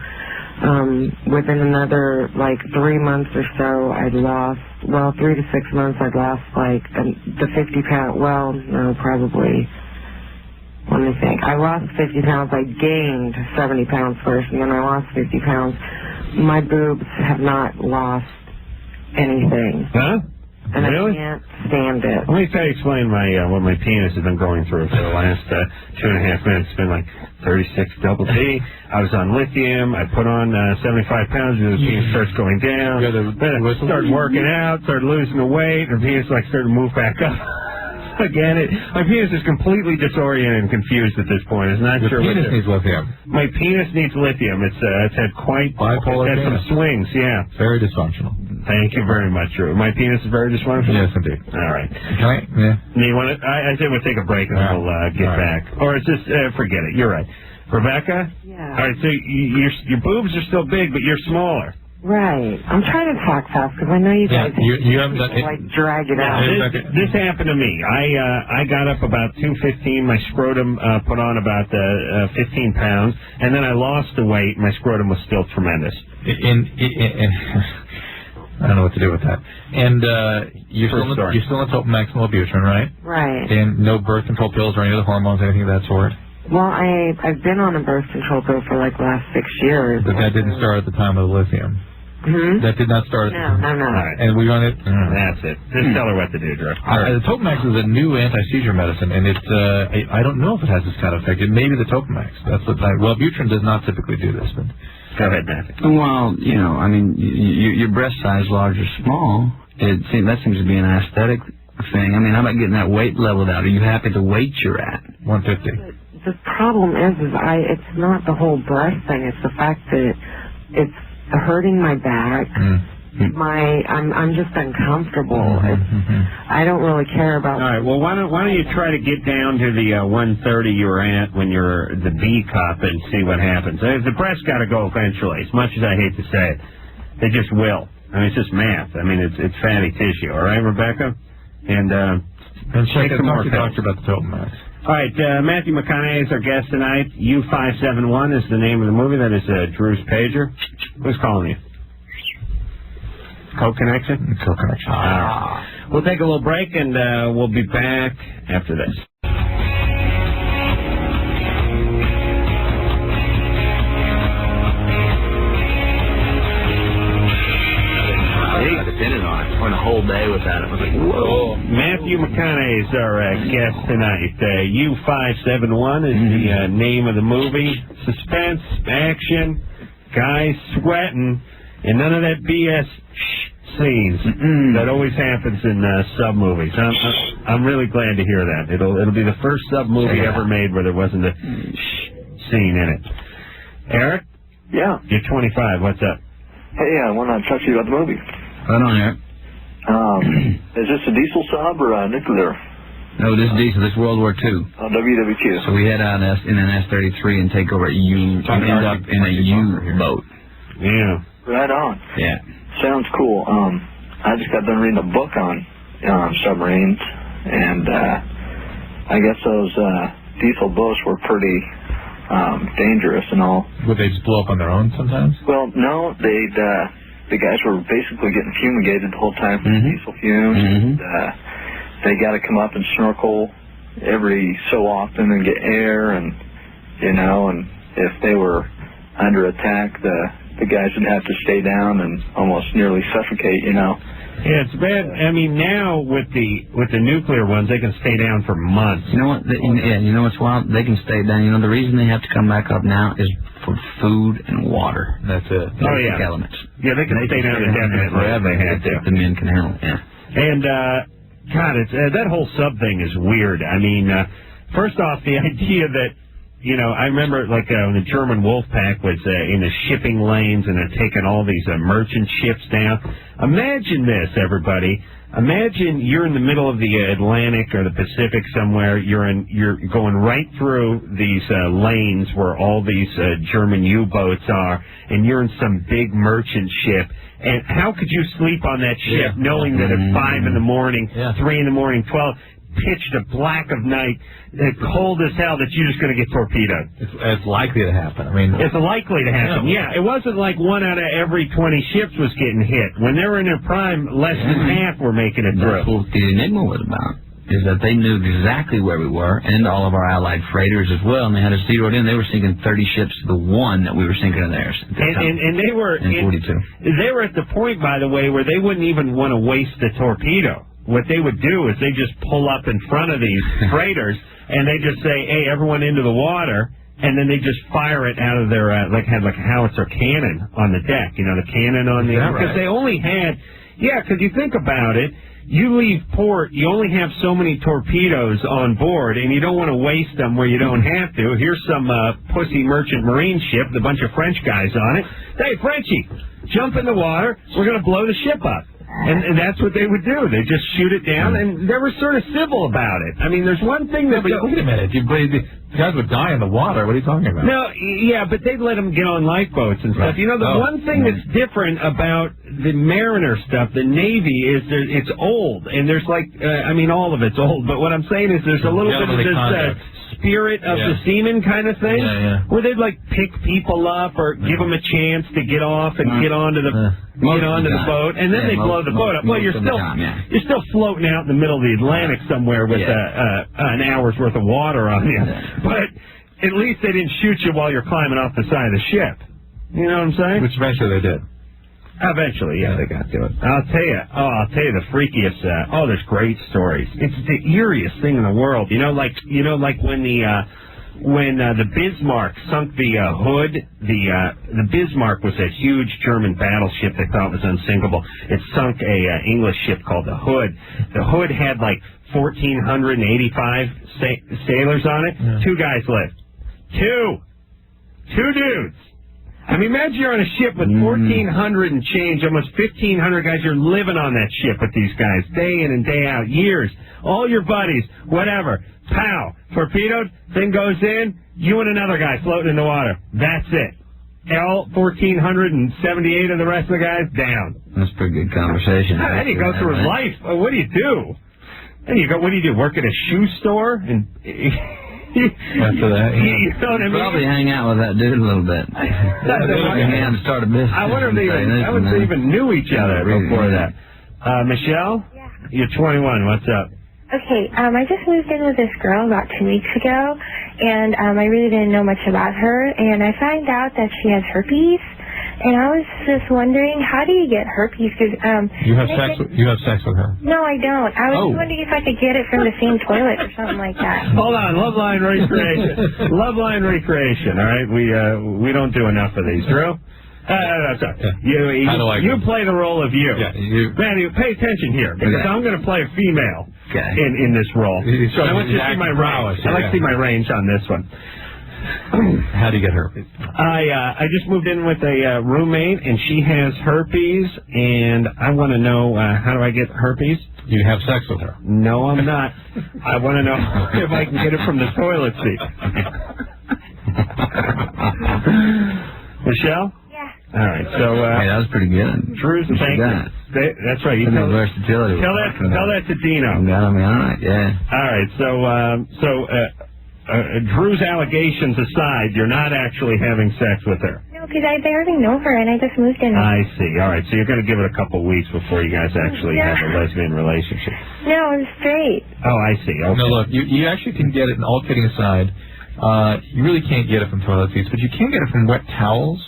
Within another, 3 months or so, I'd lost, 3 to 6 months, I'd lost, the 50 pound, probably, let me think. I lost 50 pounds. I gained 70 pounds first, and then I lost 50 pounds. My boobs have not lost anything. Huh? And really? I can't stand it. Let me explain what my penis has been going through for the last 2.5 minutes. It's been like 36 double D. I was on lithium. I put on 75 pounds. The penis starts going down. Then I started working out, started losing the weight, and the penis started to move back up. Again, my penis is completely disoriented and confused at this point. It's not sure. Your penis needs lithium. My penis needs lithium. It's had quite bipolar. It's had some swings. Yeah. Very dysfunctional. Thank you very much, Drew. My penis is very dysfunctional. Yes, indeed. All right. Yeah. You want to? I say we'll take a break and we'll get back. Or it's just forget it. You're right, Rebecca. Yeah. All right. So your boobs are still big, but you're smaller. Right. I'm trying to talk fast because I know you guys drag it out. This happened to me. I got up about 215. My scrotum put on about 15 pounds, and then I lost the weight. My scrotum was still tremendous. I don't know what to do with that. And you're still on Topamax and Wellbutrin, right? Right. And no birth control pills or any other hormones, anything of that sort? Well, I've been on a birth control pill for like the last 6 years. But that didn't start at the time of the lithium. Mm-hmm. That did not start at the time. No. All right. And we on it? That's it. Just tell her what to do, Drew. The Topamax is a new anti-seizure medicine, and it's I don't know if it has this kind of effect. It may be the Topamax. That's what Wellbutrin does not typically do this. But go ahead, Matthew. Well, I mean, your breast size, large or small, that seems to be an aesthetic thing. I mean, how about getting that weight leveled out? Are you happy the weight you're at? 150. The problem is it's not the whole breast thing. It's the fact that it's hurting my back. I'm just uncomfortable. I don't really care about. All right. Well, why don't you try to get down to the 130 you were at when you're the B cup and see what happens. The breast got to go eventually. As much as I hate to say it, they just will. I mean, it's just math. I mean, it's fatty tissue. All right, Rebecca, and check the doctor about the Topamax. All right, Matthew McConaughey is our guest tonight. U571 is the name of the movie. That is Drew's pager. Who's calling you? Co-Connection? Co-Connection. All right. We'll take a little break, and we'll be back after this. I depended on it. Went a whole day without it. I was like, whoa. Matthew McConaughey is our guest tonight. U571 is the name of the movie. Suspense, action, guys sweating, and none of that BS scenes that always happens in sub movies. I'm really glad to hear that. It'll be the first sub movie ever made where there wasn't a scene in it. Eric? Yeah. You're 25. What's up? Hey, I want to talk to you about the movie. Right on, Eric. Is this a diesel sub or a nuclear? No, this is diesel. This is World War II. WW2. So we head out in an S-33 and take over a U. End up in a U-boat. Yeah. Right on. Yeah. Sounds cool. I just got done reading a book on submarines, and I guess those diesel boats were pretty dangerous and all. Would they just blow up on their own sometimes? Well, no, the guys were basically getting fumigated the whole time from diesel fumes. And, they got to come up and snorkel every so often and get air, and and if they were under attack, the guys would have to stay down and almost nearly suffocate. Yeah, it's bad. I mean, now with the nuclear ones, they can stay down for months. You know what? You know what's wild? They can stay down. The reason they have to come back up now is for food and water. That's it. Basic elements. Yeah, they can stay down indefinitely forever. They had to. The men can handle. Yeah. And God, it's that whole sub thing is weird. I mean, first off, the idea that. I remember when the German Wolfpack was in the shipping lanes and had taken all these merchant ships down. Imagine this, everybody. Imagine you're in the middle of the Atlantic or the Pacific somewhere. You're going right through these lanes where all these German U-boats are, and you're in some big merchant ship. And how could you sleep on that ship knowing that at 5 in the morning, 3 in the morning, 12... pitched a black of night, cold as hell, that you're just going to get torpedoed? It's likely to happen. I mean, it's likely to happen. Yeah, it wasn't like 1 out of every 20 ships was getting hit. When they were in their prime, less than half were making it through. That's what the Enigma was about. is that they knew exactly where we were, and all of our allied freighters as well, and they had us zeroed in. They were sinking 30 ships to the one that we were sinking in theirs. And they were in 42. They were at the point, by the way, where they wouldn't even want to waste the torpedo. What they would do is they just pull up in front of these freighters, and they just say, "Hey, everyone into the water." And then they just fire it out of their, had a howitzer cannon on the deck, the cannon on the, because they only had, because you think about it, you leave port, you only have so many torpedoes on board, and you don't want to waste them where you don't have to. Here's some pussy merchant marine ship with a bunch of French guys on it. Hey, Frenchie, jump in the water, we're going to blow the ship up. And that's what they would do. They just shoot it down, and they were sort of civil about it. I mean, there's one thing that... But wait a minute. The guys would die in the water. What are you talking about? No, but they'd let them get on lifeboats and stuff. The one thing that's different about the Mariner stuff, the Navy, is it's old. And there's all of it's old. But what I'm saying is there's a little bit of this spirit of the seaman kind of thing, where they'd pick people up or give them a chance to get off and get onto the boat, and then they blow the boat up. Well, you're still floating out in the middle of the Atlantic somewhere with an hour's worth of water on you. But at least they didn't shoot you while you're climbing off the side of the ship. You know what I'm saying? Which eventually they did. Eventually, they got to it. I'll tell you the freakiest. There's great stories. It's the eeriest thing in the world. Like when the Bismarck sunk the Hood. The Bismarck was a huge German battleship they thought was unsinkable. It sunk a English ship called the Hood. The Hood had 1,485 sailors on it. Yeah. 2 guys lived. Two dudes. I mean, imagine you're on a ship with 1,400 and change, almost 1,500 guys. You're living on that ship with these guys day in and day out, years. All your buddies, whatever. Pow! Torpedoed, thing goes in, you and another guy floating in the water. That's it. All 1,478 of the rest of the guys down. That's a pretty good conversation. How do you go through life? What do you do? What do you do? Work at a shoe store? And after that, you know what I mean? Probably hang out with that dude a little bit. Start a business. I wonder if they even knew each other before that. Michelle? Yeah. You're 21. What's up? Okay, I just moved in with this girl about 2 weeks ago, and I really didn't know much about her, and I found out that she has herpes, and I was just wondering, how do you get herpes? Cause, you have sex with her? No, I don't. I was just wondering if I could get it from the same toilet or something like that. Hold on, Loveline Recreation. Loveline Recreation, all right? We don't do enough of these. Drew? Sorry. You play the role of you. Yeah, Manny, pay attention here, because I'm going to play a female in this role. I want you to see my range. I like to see my range on this one. How do you get herpes? I just moved in with a roommate, and she has herpes, and I want to know, how do I get herpes? You have sex with her? No, I'm not. I want to know if I can get it from the toilet seat. Michelle? All right, so hey, that was pretty good. Drew's thank you. That's right. You tell that to Dino. Got me all right. Yeah. All right, so Drew's allegations aside, you're not actually having sex with her. No, because I barely know her, and I just moved in. I see. All right, so you're going to give it a couple weeks before you guys actually have a lesbian relationship. No, I'm straight. Oh, I see. Okay. No, look, you actually can get it. And all kidding aside, you really can't get it from toilet seats, but you can get it from wet towels.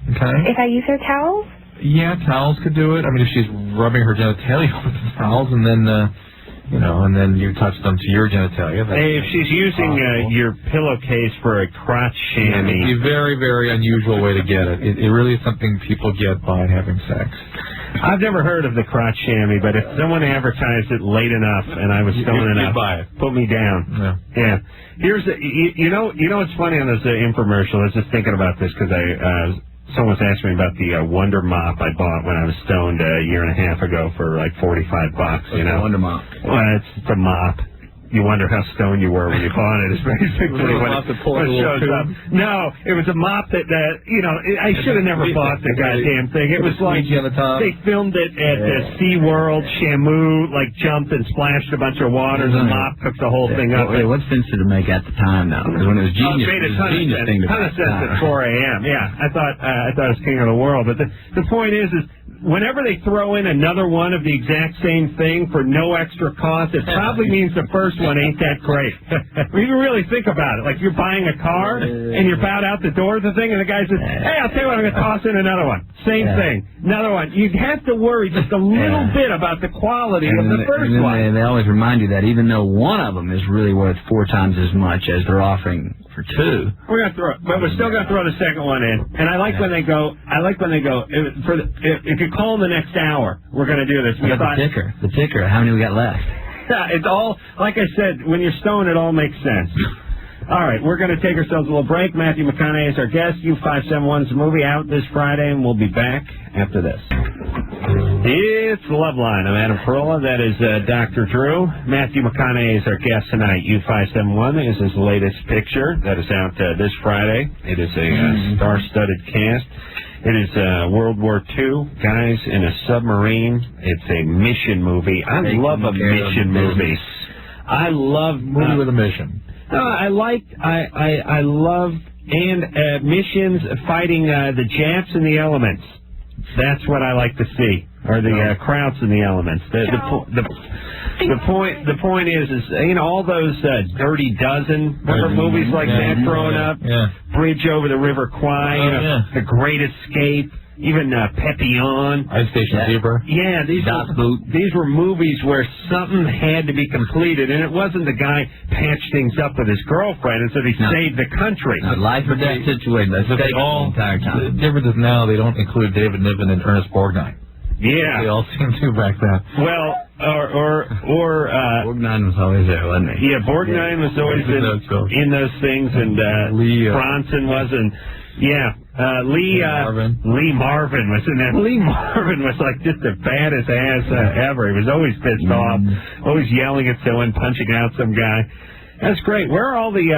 Okay. If I use her towels? Yeah, towels could do it. I mean, if she's rubbing her genitalia with the towels, and then, and then you touch them to your genitalia. Hey, if she's using your pillowcase for a crotch chamois. It's a very, very unusual way to get it. It really is something people get by having sex. I've never heard of the crotch chamois, but if someone advertised it late enough and I was stoned enough, put me down. Yeah. Here's you know what's funny on this infomercial? I was just thinking about this because someone's asked me about the Wonder Mop I bought when I was stoned a year and a half ago for like $45. Wonder Mop. Well, it's a mop. You wonder how stoned you were when you bought it. It's basically what it shows up. No, it was a mop that I should have never bought the goddamn thing. It was like they filmed it at SeaWorld. Shamu jumped and splashed a bunch of water. The mop took the whole thing up. Wait, what sense did it make at the time now? Because when it was genius, it made a ton of sense at 4 a.m. Yeah, I thought it was king of the world. But the point is whenever they throw in another one of the exact same thing for no extra cost, it probably means the first one ain't that great. When you really think about it, like you're buying a car and you're about out the door of the thing, and the guy says, "Hey, I'll tell you what, I'm going to toss in another one." Same thing, another one. You have to worry just a little bit about the quality of the first one. They always remind you that even though one of them is really worth 4 times as much as they're offering for 2, we're gonna throw, but we're still gonna throw the second one in. And I like when they go. If you call in the next hour, we're gonna do this. The ticker. How many we got left? Yeah, it's all like I said. When you're stoned, it all makes sense. All right, we're going to take ourselves a little break. Matthew McConaughey is our guest. U571's movie out this Friday, and we'll be back after this. It's Loveline. I'm Adam Carolla. That is Dr. Drew. Matthew McConaughey is our guest tonight. U571 is his latest picture that is out this Friday. It is a star-studded cast. It is World War II, guys in a submarine. It's a mission movie. I love a mission movie. I love movie with a mission. I love missions fighting the Japs in the elements. That's what I like to see, or the Krauts in the elements. The point is all those Dirty Dozen movies like that growing up. Bridge over the River Kwai, The Great Escape. Even Papillon. Ice Station Zebra. Yeah, these were movies where something had to be completed, and it wasn't the guy patched things up with his girlfriend and said he saved the country. Life or death situation. That's the entire time. The difference is now they don't include David Niven and Ernest Borgnine. Yeah. They all seem to back then. Well, Borgnine was always there, wasn't he? Yeah, Borgnine was always in those things, and Bronson was, and Lee Marvin was in that. Lee Marvin was like just the baddest ass ever. He was always pissed off, always yelling at someone, punching out some guy. That's great. Where are all the,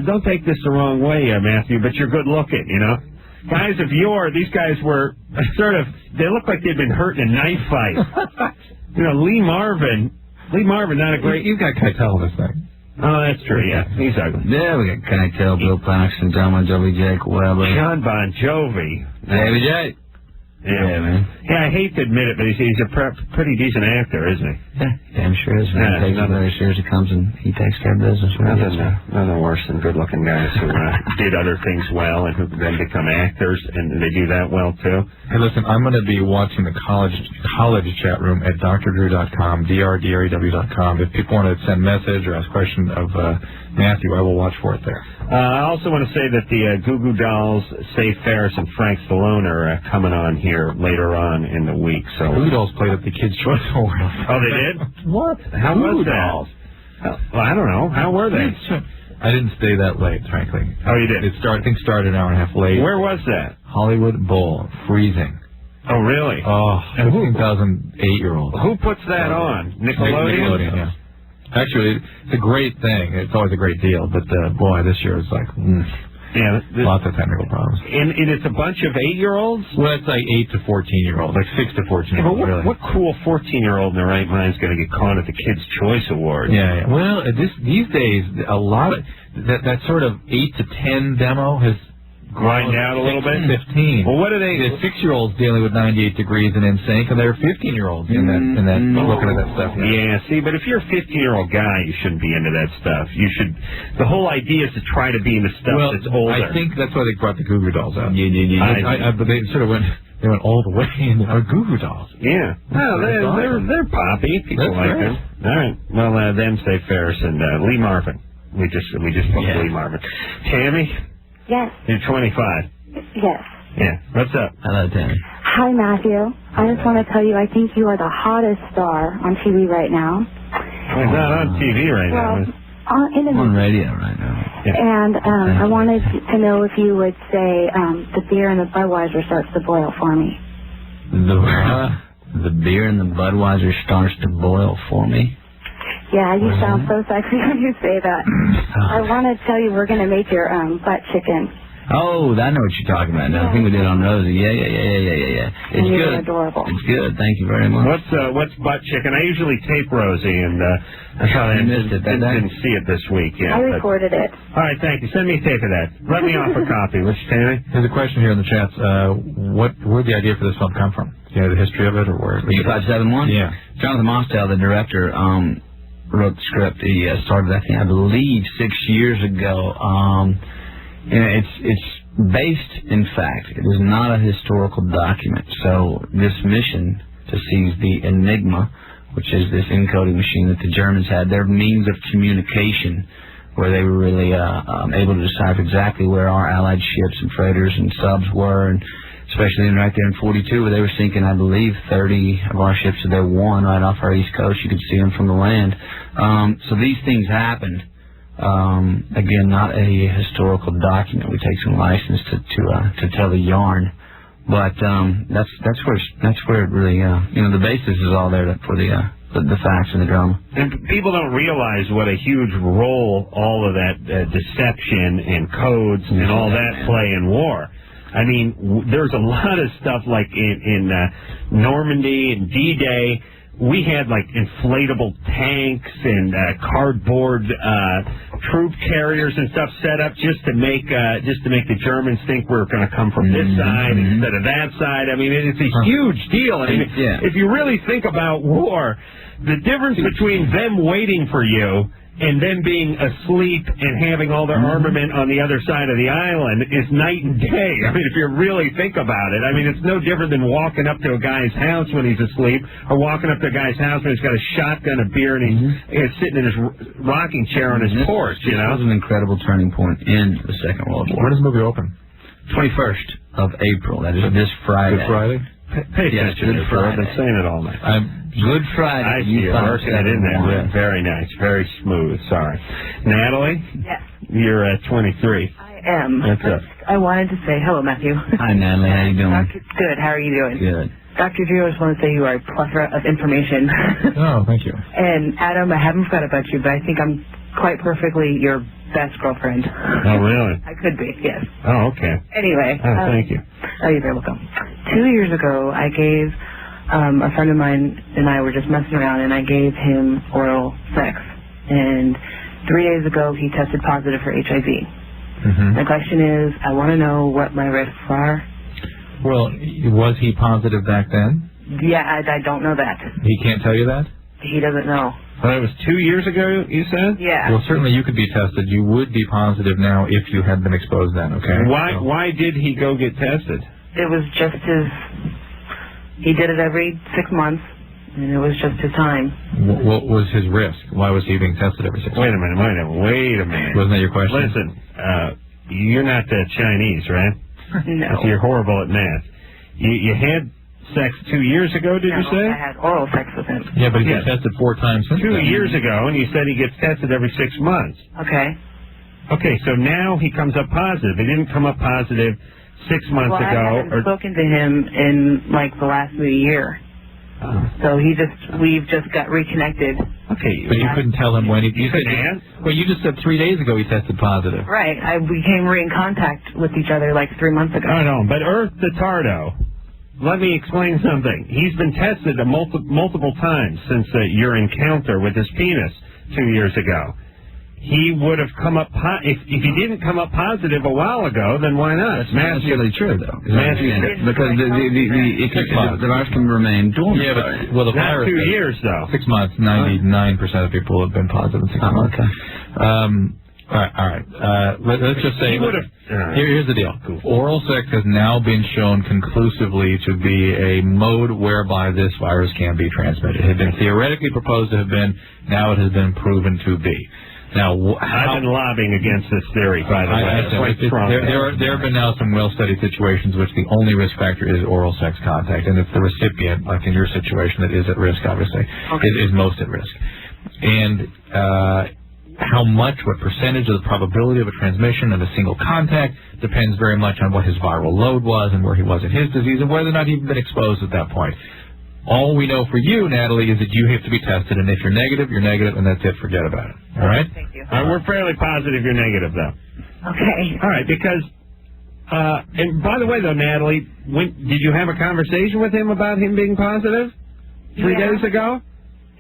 don't take this the wrong way, Matthew, but you're good looking, Guys of yore, these guys were they looked like they'd been hurt in a knife fight. Lee Marvin, not a great... You've got Keitel this thing. Oh, that's true, yeah. He's ugly. Yeah, we got Keitel, Bill Paxton, John Bon Jovi, Jake Weber. John Bon Jovi. David J. Yeah, man. Yeah, I hate to admit it, but he's a pretty decent actor, isn't he? Yeah, damn sure is. He takes it very seriously. He comes and he takes care of business. Nothing worse than good-looking guys who did other things well and who then become actors, and they do that well, too. Hey, listen, I'm going to be watching the college chat room at drdrew.com, drdrew.com. If people want to send a message or ask questions of Matthew, I will watch for it there. I also want to say that the Goo Goo Dolls, Save Ferris, and Frank Stallone are coming on here later on in the week. So Goo Goo Dolls played at the Kids' Choice Award. Oh, they did? What? How was that? Well, I don't know. How were they? I didn't stay that late, frankly. Oh, you did? I think started an hour and a half late. Where was that? Hollywood Bowl, freezing. Oh, really? Oh, 15,000 8-year-olds. Who puts that on? Nickelodeon? Yeah. Actually, it's a great thing. It's always a great deal. But, boy, this year is like, lots of technical problems. And it's a bunch of 8-year-olds? Well, it's like 8 to 14-year-olds, like 6 to 14-year-olds, really. What cool 14-year-old in their right mind is going to get caught at the Kids' Choice Awards? Yeah. Well, these days, a lot of that sort of 8 to 10 demo has grind out a little bit. 15. Well, what are they? The 6-year-olds dealing with 98 degrees and NSYNC, and they're 15-years in that looking at that stuff. Yeah. See, but if you're a 15-year-old guy, you shouldn't be into that stuff. You should. The whole idea is to try to be into stuff that's older. I think that's why they brought the Goo Goo Dolls out. But they sort of went. They went all the way into Goo Goo Dolls. Yeah. Well, they're poppy. People like them. All right. Well, them, Save Ferris, and Lee Marvin. We just booked Lee Marvin. Tammy. Yes. You're 25. Yes. Yeah. What's up? Hello, Tammy. Hi, Matthew. I just want to tell you I think you are the hottest star on TV right now. Well, he's not on TV right now. On radio right now. Yeah. And I wanted to know if you would say the beer and the Budweiser starts to boil for me. The beer and the Budweiser starts to boil for me? Yeah, you sound so sexy when you say that. I want to tell you we're going to make your butt chicken. Oh, I know what you're talking about now. I think we did on Rosie. Yeah. It's good. Adorable. It's good. Thank you very much. What's butt chicken? I usually tape Rosie, and I thought I missed it. Didn't see it this week. Yeah, I recorded it. All right, thank you. Send me a tape of that. Let me off a copy. What's your name? There's a question here in the chats. Where'd the idea for this film come from? Do you know the history of it, or where? 571? Yeah. Jonathan Mostel, the director, wrote the script. He started, I believe, 6 years ago. It's based, in fact, it is not a historical document. So this mission to seize the Enigma, which is this encoding machine that the Germans had, their means of communication, where they were really able to decipher exactly where our Allied ships and freighters and subs were, and especially right there in 42, where they were sinking, I believe, 30 of our ships to their one right off our east coast. You could see them from the land. So these things happened. Again, not a historical document. We take some license to tell the yarn, but that's where it really the basis is all there for the facts and the drama. And people don't realize what a huge role all of that deception and codes and all that play in war. I mean, there's a lot of stuff like in Normandy and D-Day. We had like inflatable tanks and cardboard troop carriers and stuff set up just to make the Germans think we're going to come from this side instead of that side. I mean, it's a huge deal. I mean, if you really think about war, the difference between them waiting for you and them being asleep and having all their armament on the other side of the island is night and day. I mean, if you really think about it, I mean, it's no different than walking up to a guy's house when he's asleep, or walking up to a guy's house when he's got a shotgun, a beer, and he's sitting in his rocking chair on his porch, you know? This was an incredible turning point in the Second World War. When does the movie open? 21st of April. That is this Friday. Good Friday? Pay attention to it. I've been saying it all night. Good Friday. I see you working it in there. Yeah. Very nice. Very smooth. Sorry. Natalie? Yes. You're 23. I am. What's up? I wanted to say hello, Matthew. Hi, Natalie. How you doing? Good. How are you doing? Good. Dr. Drew, I just want to say you are a plethora of information. Oh, thank you. And Adam, I haven't forgot about you, but I think I'm quite perfectly your best girlfriend. Oh, really? I could be, yes. Oh, okay. Anyway. Oh, thank you. Oh, you're very welcome. 2 years ago, I gave a friend of mine and I were just messing around, and I gave him oral sex. And 3 days ago, he tested positive for HIV. My question is, I want to know what my risks are. Well, was he positive back then? Yeah, I don't know that. He can't tell you that? He doesn't know. Well, it was 2 years ago, you said? Yeah. Well, certainly you could be tested. You would be positive now if you had been exposed then, okay? Why did he go get tested? It was just he did it every 6 months, and it was just his time. What was his risk? Why was he being tested every 6 months? Wait a minute. Wasn't that your question? Listen, you're not Chinese, right? No. So you're horrible at math. You had sex 2 years ago, did you say? I had oral sex with him. Yeah, but he got tested 4 times since 2 then. years ago, and you said he gets tested every 6 months. Okay. Okay, so now he comes up positive. He didn't come up positive 6 months ago. I haven't spoken to him in like the last year. So we've just got reconnected. Okay, but you couldn't tell him when you said. Well, you just said 3 days ago he tested positive. Right. We came in contact with each other like 3 months ago. I know, but Earth the Tardo. Let me explain something. He's been tested multiple times since your encounter with his penis 2 years ago. He would have come up if he didn't come up positive a while ago, then why not? That's not necessarily true, though. Because the virus can remain dormant. Yeah, but the not virus. 2 years though. 6 months. 99% of people have been positive in 6 months. Okay. All right. Let's just say here's the deal. Oral sex has now been shown conclusively to be a mode whereby this virus can be transmitted. It had been theoretically proposed to have been. Now it has been proven to be. Now, I've been lobbying against this theory, by the way. There have been now some well-studied situations which the only risk factor is oral sex contact, and it's the recipient, like in your situation, that is at risk, obviously, is most at risk. And what percentage of the probability of a transmission of a single contact depends very much on what his viral load was and where he was in his disease and whether or not he'd been exposed at that point. All we know for you, Natalie, is that you have to be tested, and if you're negative, and that's it. Forget about it. All right? Thank you. We're fairly positive you're negative, though. Okay. All right, because And by the way, though, Natalie, did you have a conversation with him about him being positive 3 days ago?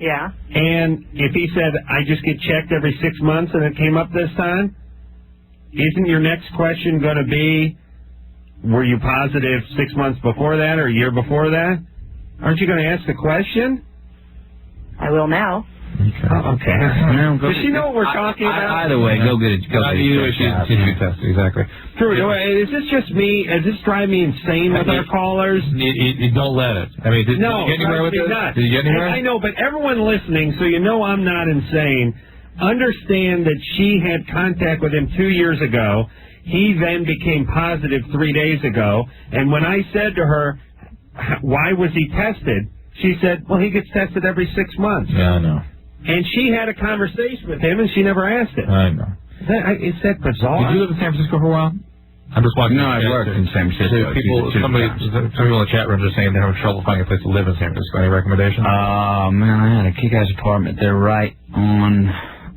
Yeah. And if he said, I just get checked every 6 months and it came up this time, isn't your next question going to be, were you positive 6 months before that or a year before that? Aren't you going to ask the question? I will now. Okay. Does she know what we're talking about? Either way, go get it. She's tested, exactly. Drew, is this just me? Does this drive me insane with our callers? You don't let it. I mean, did you get anywhere with this? Did you get anywhere? I know, but everyone listening, so you know I'm not insane, understand that she had contact with him 2 years ago. He then became positive 3 days ago. And when I said to her, why was he tested? She said, well, he gets tested every 6 months. Yeah, I know. And she had a conversation with him, and she never asked it. I know. Is that bizarre? Did you live in San Francisco for a while? I'm just watching. No, I worked in San Francisco. Some people in the chat room just saying they're having trouble finding a place to live in San Francisco. Any recommendations? Man, I had a kick-ass apartment. They're right on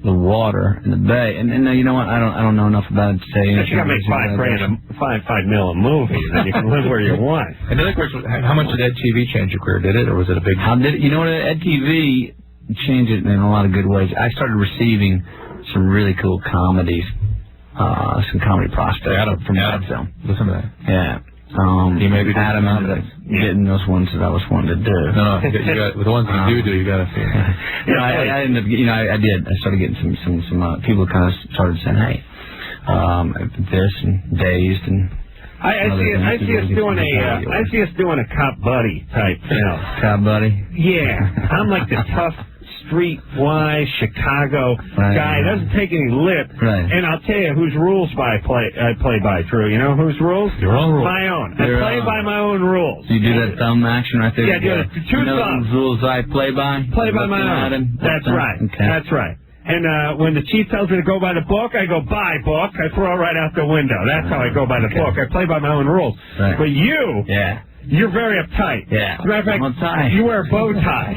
the water in the bay. And you know what? I don't know enough about it to say. You got to make $5 million a movie, and then you can live where you want. Another question: how much did Ed TV change your career? Did it, or was it a big? You know what? Ed TV changed it in a lot of good ways. I started receiving some really cool comedies, some comedy prospects from that film. Listen to that. Yeah. You maybe Adam getting those ones that I was wanting to do. No, you got the ones that you do. You got to see. I ended up. I did. I started getting some people kind of started saying, "Hey, this and Dazed and." I see us doing a cop buddy type film. Cop buddy. Yeah, I'm like the tough, street-wise Chicago guy. Doesn't take any lip. Right. And I'll tell you whose rules I play by. True. You know whose rules? Your own rules. My own. I play by my own rules. You do that thumb action right there. Yeah, do it. Two thumbs. Whose rules I play by. Play by my own. That's right. Okay. That's right. And when the chief tells me to go by the book, I go, bye, book. I throw it right out the window. That's how I go by the book. I play by my own rules. Right. But you're very uptight. Yeah. As a matter of fact, I'm uptight. you wear a bow tie.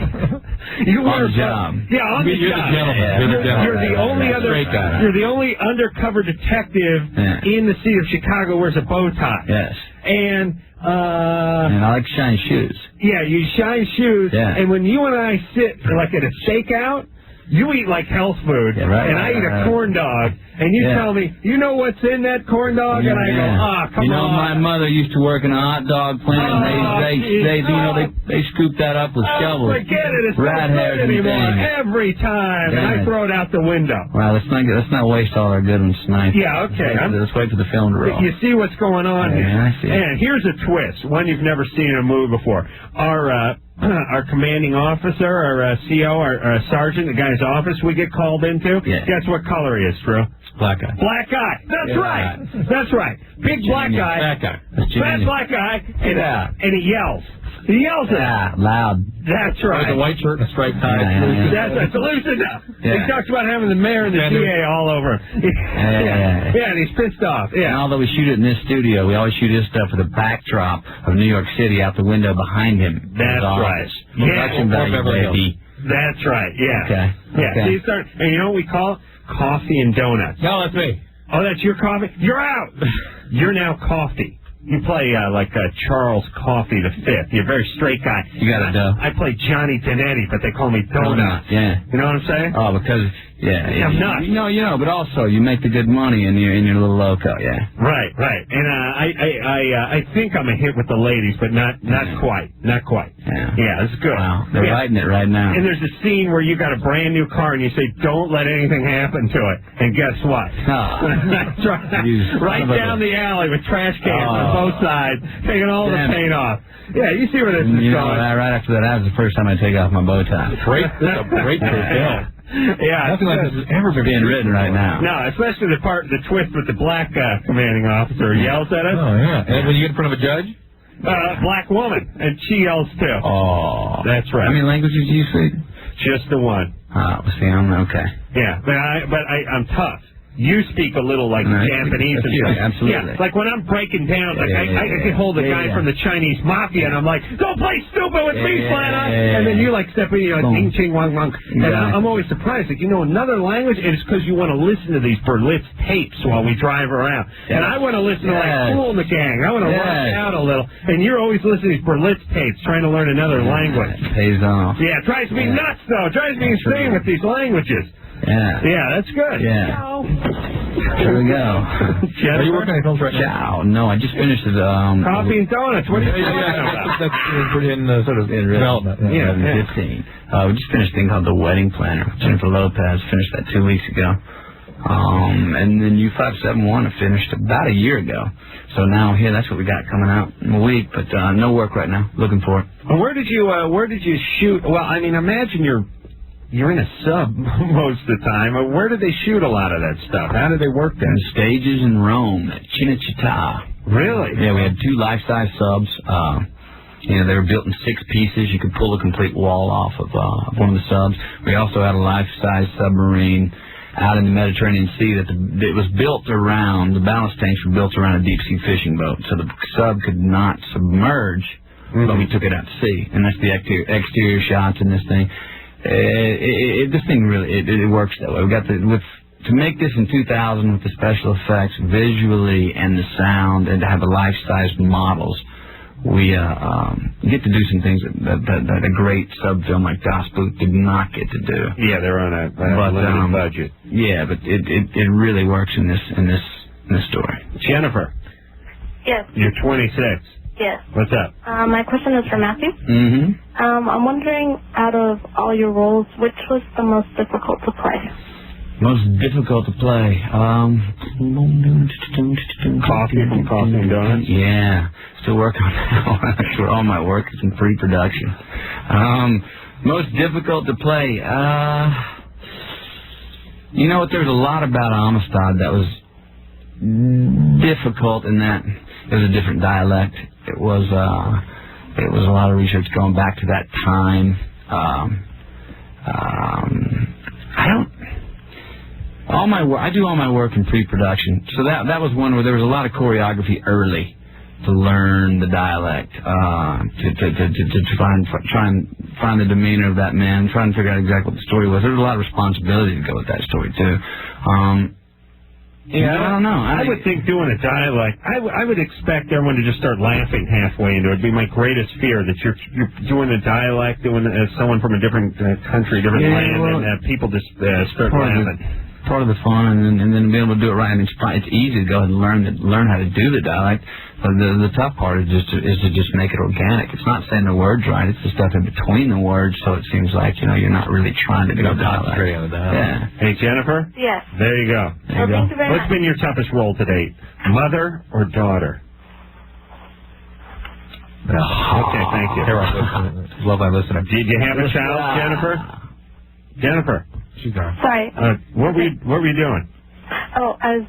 You wear on the job. Yeah, on the You're job. the gentleman. You're the only You're the only undercover detective in the city of Chicago wears a bow tie. Yes. And I like shiny shoes. Yeah, you shine shoes. Yeah. And when you and I sit like at a stakeout, you eat like health food, and I eat a corn dog, and you tell me, you know what's in that corn dog? And I go, come on. You know, my mother used to work in a hot dog plant, and they scoop that up with shovels. Forget it, it's rat not hairs good anymore. and Every time, and I throw it out the window. Well, let's not waste all our good ones tonight. Yeah, okay. Let's wait for the film to roll. You see what's going on here. I see. And here's a twist, one you've never seen in a movie before. Our commanding officer, our CO, our sergeant, the guy's office we get called into, guess what color he is, Drew? Black guy. Black guy. That's right. That's right. Big black guy. Fat guy. Fat black guy. And he yells. He yells at loud. That's right. With a white shirt and a striped tie. That's loosened up. He talks about having the mayor and the DA all over. Yeah, and he's pissed off. Yeah. And although we shoot it in this studio, we always shoot his stuff with a backdrop of New York City out the window behind him. That's right. Production value, baby. That's right. Yeah. Okay. Yeah. So you start, and you know what we call it? Coffee and donuts. No, that's me. Oh, that's your coffee? You're out. You're now coffee. You play like Charles Coffey V. You're a very straight guy. You got it, though. I play Johnny Danetti, but they call me Donut. Yeah. You know what I'm saying? Oh, because I'm nuts. You know, but also you make the good money in your little loco. Yeah. Right. And I think I'm a hit with the ladies, but not quite. Not quite. Yeah, it's good. Wow. They're writing it right now. And there's a scene where you got a brand new car and you say, "Don't let anything happen to it." And guess what? That's right. Right down the alley with trash cans on both sides, taking all the paint off. Yeah, you see where this is going. You know, right after that was the first time I take off my bow tie. Great film. Yeah, nothing like this has ever been being written right now. No, especially the twist with the black commanding officer yells at us. Oh yeah, and when you get in front of a judge, black woman, and she yells too. Oh, that's right. How many languages do you speak? Just the one. See, I'm okay. Yeah, but I'm tough. you speak a little like Japanese and stuff. Absolutely. Yeah, like when I'm breaking down, like I get hold of a guy from the Chinese mafia, and I'm like, don't play stupid with me, flat out. And then you like step in, you're like, ding, ching, wong, wong. And I'm always surprised. Like, you know another language, and it's because you want to listen to these Berlitz tapes while we drive around. And I want to listen to like Kool and the Gang. I want to rock out a little. And you're always listening to these Berlitz tapes, trying to learn another language. It pays off. Yeah, it drives me nuts though. It drives me insane with these languages. Yeah, that's good. Yeah. Ciao. There we go. Are you working on films right now? Ciao. No, I just finished it. Coffee and donuts. What are you talking about? That's pretty in sort of development. 15. We just finished a thing called The Wedding Planner with Jennifer Lopez. Finished that 2 weeks ago. And then U571 I finished about a year ago. So now here, that's what we got coming out in a week. But no work right now. Looking for it. Well, where did you shoot? Well, I mean, imagine you're in a sub most of the time. Where did they shoot a lot of that stuff? How did they work that? In stages in Rome at Cinecittà. Really? Yeah, we had 2 life-size subs. They were built in 6 pieces. You could pull a complete wall off of one of the subs. We also had a life-size submarine out in the Mediterranean Sea it was built around, the ballast tanks were built around a deep-sea fishing boat, so the sub could not submerge, but we took it out to sea. And that's the exterior shots in this thing. This thing really it works that way. We got to make this in 2000 with the special effects visually and the sound, and to have the life-size models. We get to do some things that a great sub film like Das Boot did not get to do. Yeah, they're on a limited budget. Yeah, but it really works in this story. Jennifer. Yes. You're 26. Yes. What's up? My question is for Matthew. Mm-hmm. I'm wondering, out of all your roles, which was the most difficult to play? Most difficult to play. Coffee and donuts? Yeah. Still working on that one. That's where all my work is in pre-production. Most difficult to play. You know what? There's a lot about Amistad that was difficult in that it was a different dialect. It was a lot of research going back to that time. I do all my work in pre-production, so that was one where there was a lot of choreography early to learn the dialect, to try and find the demeanor of that man, try and figure out exactly what the story was. There was a lot of responsibility to go with that story too. Yeah, I don't know. I would think doing a dialect, I would expect everyone to just start laughing halfway into it. It'd be my greatest fear that you're doing a dialect, doing someone from a different country, different land, and people just start laughing. Part of the fun, and then be able to do it right. I mean, it's easy to go ahead and learn how to do the dialect. But the tough part is to just make it organic. It's not saying the words right; it's the stuff in between the words. So it seems like you're not really trying to do the dialect. Yeah. Hey, Jennifer. Yes. There you go. Thank you very much. What's been your toughest role to date? Mother or daughter? Okay, thank you. Loveline listener. Did you have a child, Jennifer? Jennifer. She's gone. Sorry. What were you doing? Oh, I was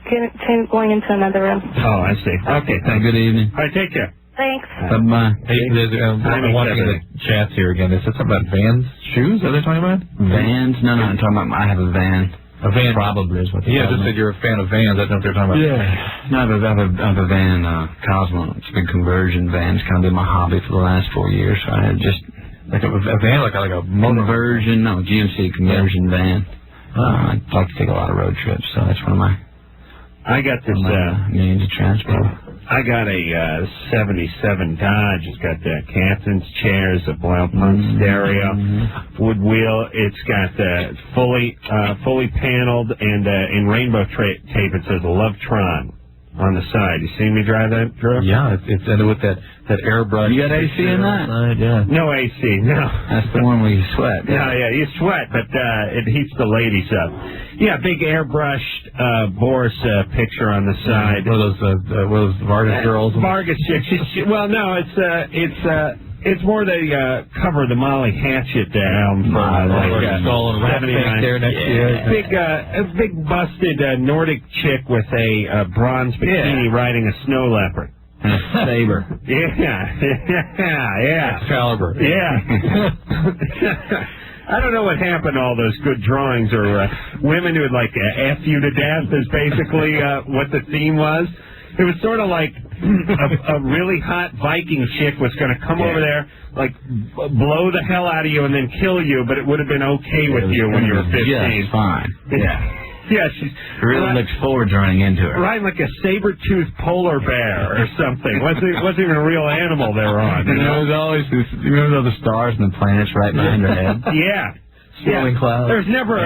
going into another room. Oh, I see. Okay, thanks. Good evening. All right, take care. Thanks. Bye-bye. Hey, I'm watching the chats here again. They said something about Vans shoes. Are they talking about? Vans? No, I'm talking about. I have a van. A van probably is what they just said you're a fan of Vans. I don't know if they're talking about. Yeah. No, I have a van, Cosmo. It's a big conversion van. It's kind of been my hobby for the last 4 years. So I had just. Like a van, like a conversion, GMC conversion van. I like to take a lot of road trips, so that's one of my. I got this means of transport. I got a 77 Dodge. It's got the captain's chairs, a Boyle Pump stereo, wood wheel. It's got fully paneled, and in rainbow tape it says Lovetron on the side. You seen me drive that, Drew? Yeah, it's with that airbrush. You got AC in that? Yeah. No AC, no. That's the one where you sweat. Yeah, you sweat, but it heats the ladies up. Yeah, big airbrushed Boris picture on the side. One of those Vargas girls. Vargas chicks. Well, no, it's more the cover of the Molly Hatchet album from like 79. There next year. A big busted Nordic chick with a bronze bikini riding a snow leopard. Saber. Yeah. Excalibur. Yeah. I don't know what happened to all those good drawings, or women who would like F you to death is basically what the theme was. It was sort of like a really hot Viking chick was going to come over there, like blow the hell out of you and then kill you, but it would have been okay with you when you were 15. Just fine. Yeah. Yeah, she's really looks forward to running into her. Riding like a saber-toothed polar bear or something. Wasn't even a real animal they were on. You know? It was always this, you remember all the stars and the planets right behind her head? Yeah. Swirling clouds. There's never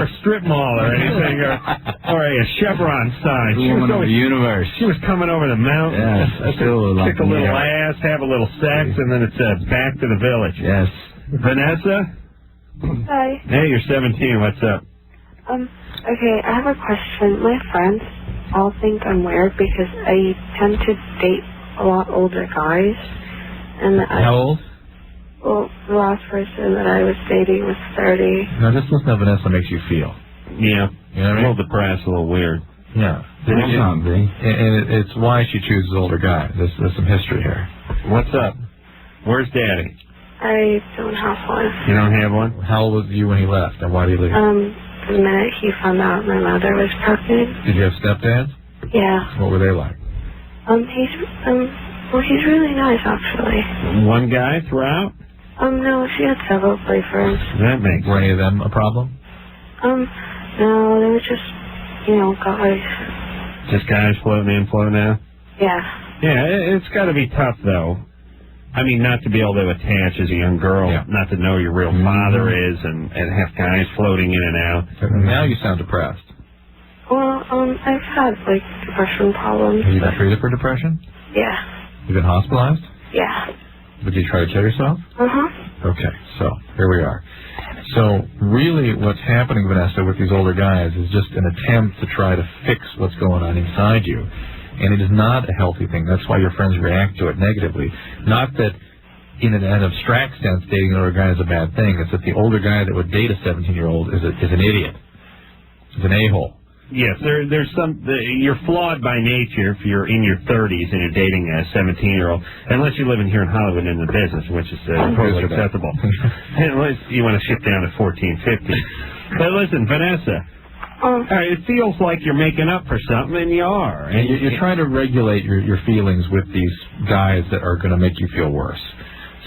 a strip mall or anything, or a chevron sign. The woman of the universe. She was coming over the mountain. Yes, still kick a little ass, have a little sex, and then it's back to the village. Yes. Vanessa? Hi. Hey, you're 17. What's up? Okay, I have a question. My friends all think I'm weird because I tend to date a lot older guys. And How old? Well, the last person that I was dating was 30. Now, just listen to how Vanessa makes you feel. Yeah. You know what I mean? A little depressed, a little weird. Yeah. And it's why she chooses older guys. There's some history here. What's up? Where's Daddy? I don't have one. You don't have one? How old was you when he left, and why did he leave? The minute he found out my mother was pregnant. Did you have stepdads? Yeah. What were they like? He's really nice, actually. One guy throughout? No, she had several boyfriends. That makes Were any of them a problem? No, they were just, guys. Just guys floating in, floating out? Yeah. Yeah, it's got to be tough, though. I mean, not to be able to attach as a young girl, not to know your real father is, and have guys floating in and out. Now you sound depressed. Well, I've had, depression problems. Have you been treated for depression? Yeah. You've been hospitalized? Yeah. Did you try to kill yourself? Uh-huh. Okay, so here we are. So really what's happening, Vanessa, with these older guys is just an attempt to try to fix what's going on inside you. And it is not a healthy thing. That's why your friends react to it negatively. Not that in an abstract sense dating an older guy is a bad thing. It's that the older guy that would date a 17-year-old is an idiot. Is an a-hole. Yes, there's you're flawed by nature if you're in your 30s and you're dating a 17-year-old, unless you're living here in Hollywood in the business, which is totally acceptable. Unless you want to ship down to 14, 15. But listen, Vanessa, it feels like you're making up for something, and you are. And you're trying to regulate your feelings with these guys that are going to make you feel worse.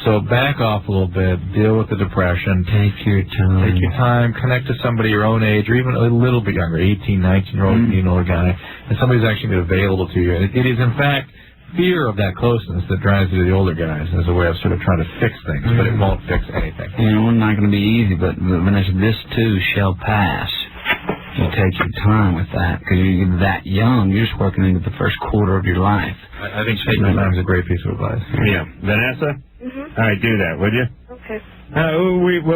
So back off a little bit, deal with the depression. Take your time. Take your time, connect to somebody your own age, or even a little bit younger, 18, 19-year-old, you know, guy, and somebody's actually available to you. And it is, in fact, fear of that closeness that drives you to the older guys as a way of sort of trying to fix things, but it won't fix anything. You know, it's not going to be easy, but Vanessa, this too shall pass. You take your time with that, because you're that young. You're just working into the first quarter of your life. I think taking your time is a great piece of advice. Yeah. Vanessa? All right, do that, would you? Okay.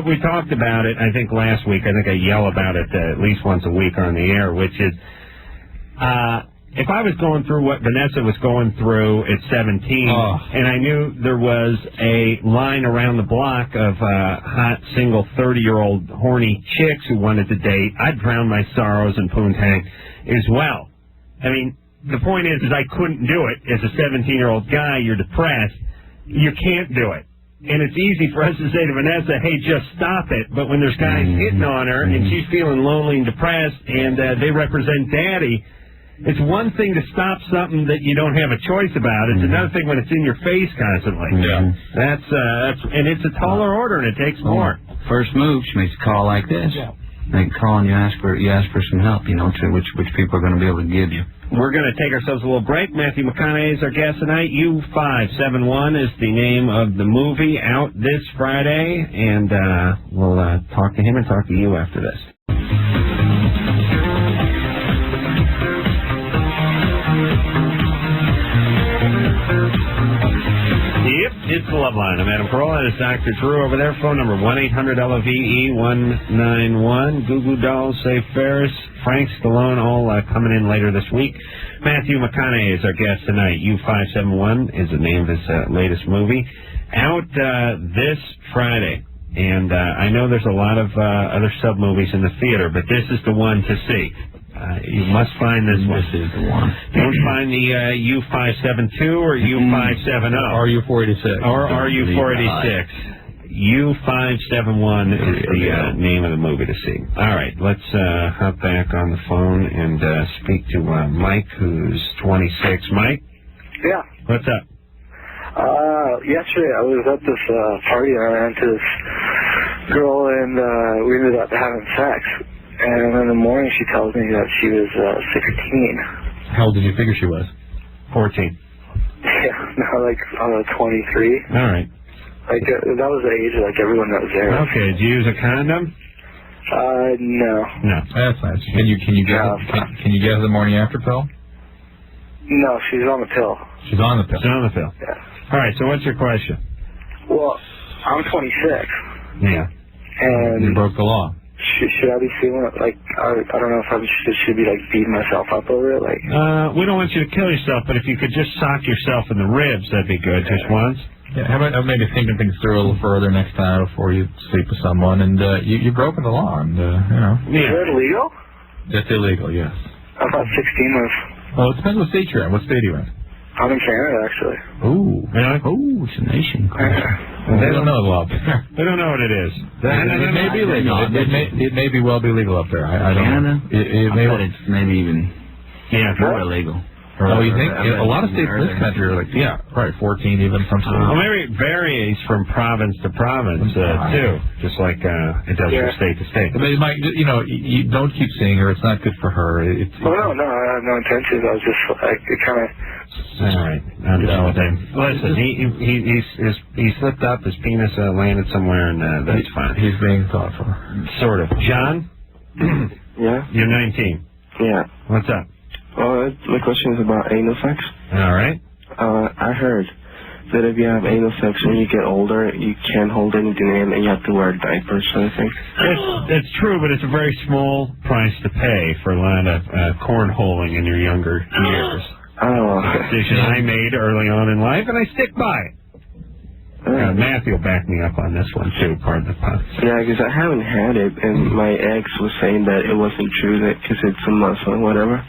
We talked about it, I think, last week. I think I yell about it at least once a week on the air, which is, if I was going through what Vanessa was going through at 17, and I knew there was a line around the block of hot, single, 30-year-old horny chicks who wanted to date, I'd drown my sorrows in poontang as well. I mean, the point is I couldn't do it. As a 17-year-old guy, you're depressed. You can't do it. And it's easy for us to say to Vanessa, hey, just stop it. But when there's guys hitting on her and she's feeling lonely and depressed and they represent daddy, it's one thing to stop something that you don't have a choice about. It's another thing when it's in your face constantly. Yeah. That's and it's a taller order and it takes more. First move, she makes a call like this. Yeah. Make a call and you ask for some help, you know, to which people are going to be able to give you. We're going to take ourselves a little break. Matthew McConaughey is our guest tonight. U571 is the name of the movie, out this Friday, and we'll talk to him and talk to you after this. Yep, it's the Loveline. I'm Adam Carolla. It's Dr. Drew over there. Phone number 1-800-LOVE-191. Goo Goo Dolls, Say Ferris, Frank Stallone, all coming in later this week. Matthew McConaughey is our guest tonight. U571 is the name of his latest movie. Out this Friday. And I know there's a lot of other sub-movies in the theater, but this is the one to see. You must find this one. This is the one. Don't find the U572 or U570. Or U486. Or U486. U571 is the name of the movie to see. All right, let's hop back on the phone and speak to Mike, who's 26. Mike? Yeah. What's up? Yesterday I was at this party and I ran into this girl and we ended up having sex. And in the morning she tells me that she was 16. How old did you figure she was? 14. Yeah, no, like 23. All right. Like that was the age of like everyone that was there. Okay, did you use a condom? No. No. That's nice. Can you get the morning after pill? No, she's on the pill. She's on the pill. She's on the pill. Yeah. All right, so what's your question? Well, I'm 26. Yeah. And you broke the law. Should I be feeling it like I don't know if I should be like beating myself up over it? Like. We don't want you to kill yourself, but if you could just sock yourself in the ribs, that'd be good. Just once. Yeah, how about maybe thinking things through a little further next time before you sleep with someone, and you've broken the law, and you know. Yeah. Is that illegal? That's illegal, yes. I thought 16 was. Well, it depends what state you're in. What state are you in? I'm in Canada, actually. Ooh. Really? Ooh, it's a nation. They don't know the law. They don't know what it is. It may be legal. It may be well be legal up there. I don't Canada? know. It may. It's maybe even more illegal. Oh, you think? A lot of states in this country are like, yeah, right, 14 even some states. Well, maybe it varies from province to province, too, just like it does from state to state. But Mike, you don't keep seeing her. It's not good for her. No, I have no intentions. I was just, it kind of... All right, I'm done with him. Listen, he slipped up, his penis landed somewhere, and that's fine. He's being thoughtful. Sort of. John? Yeah? You're 19. Yeah. What's up? My question is about anal sex. All right. I heard that if you have anal sex when you get older, you can't hold anything in and you have to wear diapers sort of thing. That's true, but it's a very small price to pay for a lot of cornholing in your younger years. Oh. Decision I made early on in life, and I stick by it. Matthew will back me up on this one, too, pardon the pun. Yeah, because I haven't had it, and my ex was saying that it wasn't true, that because it's a muscle or whatever.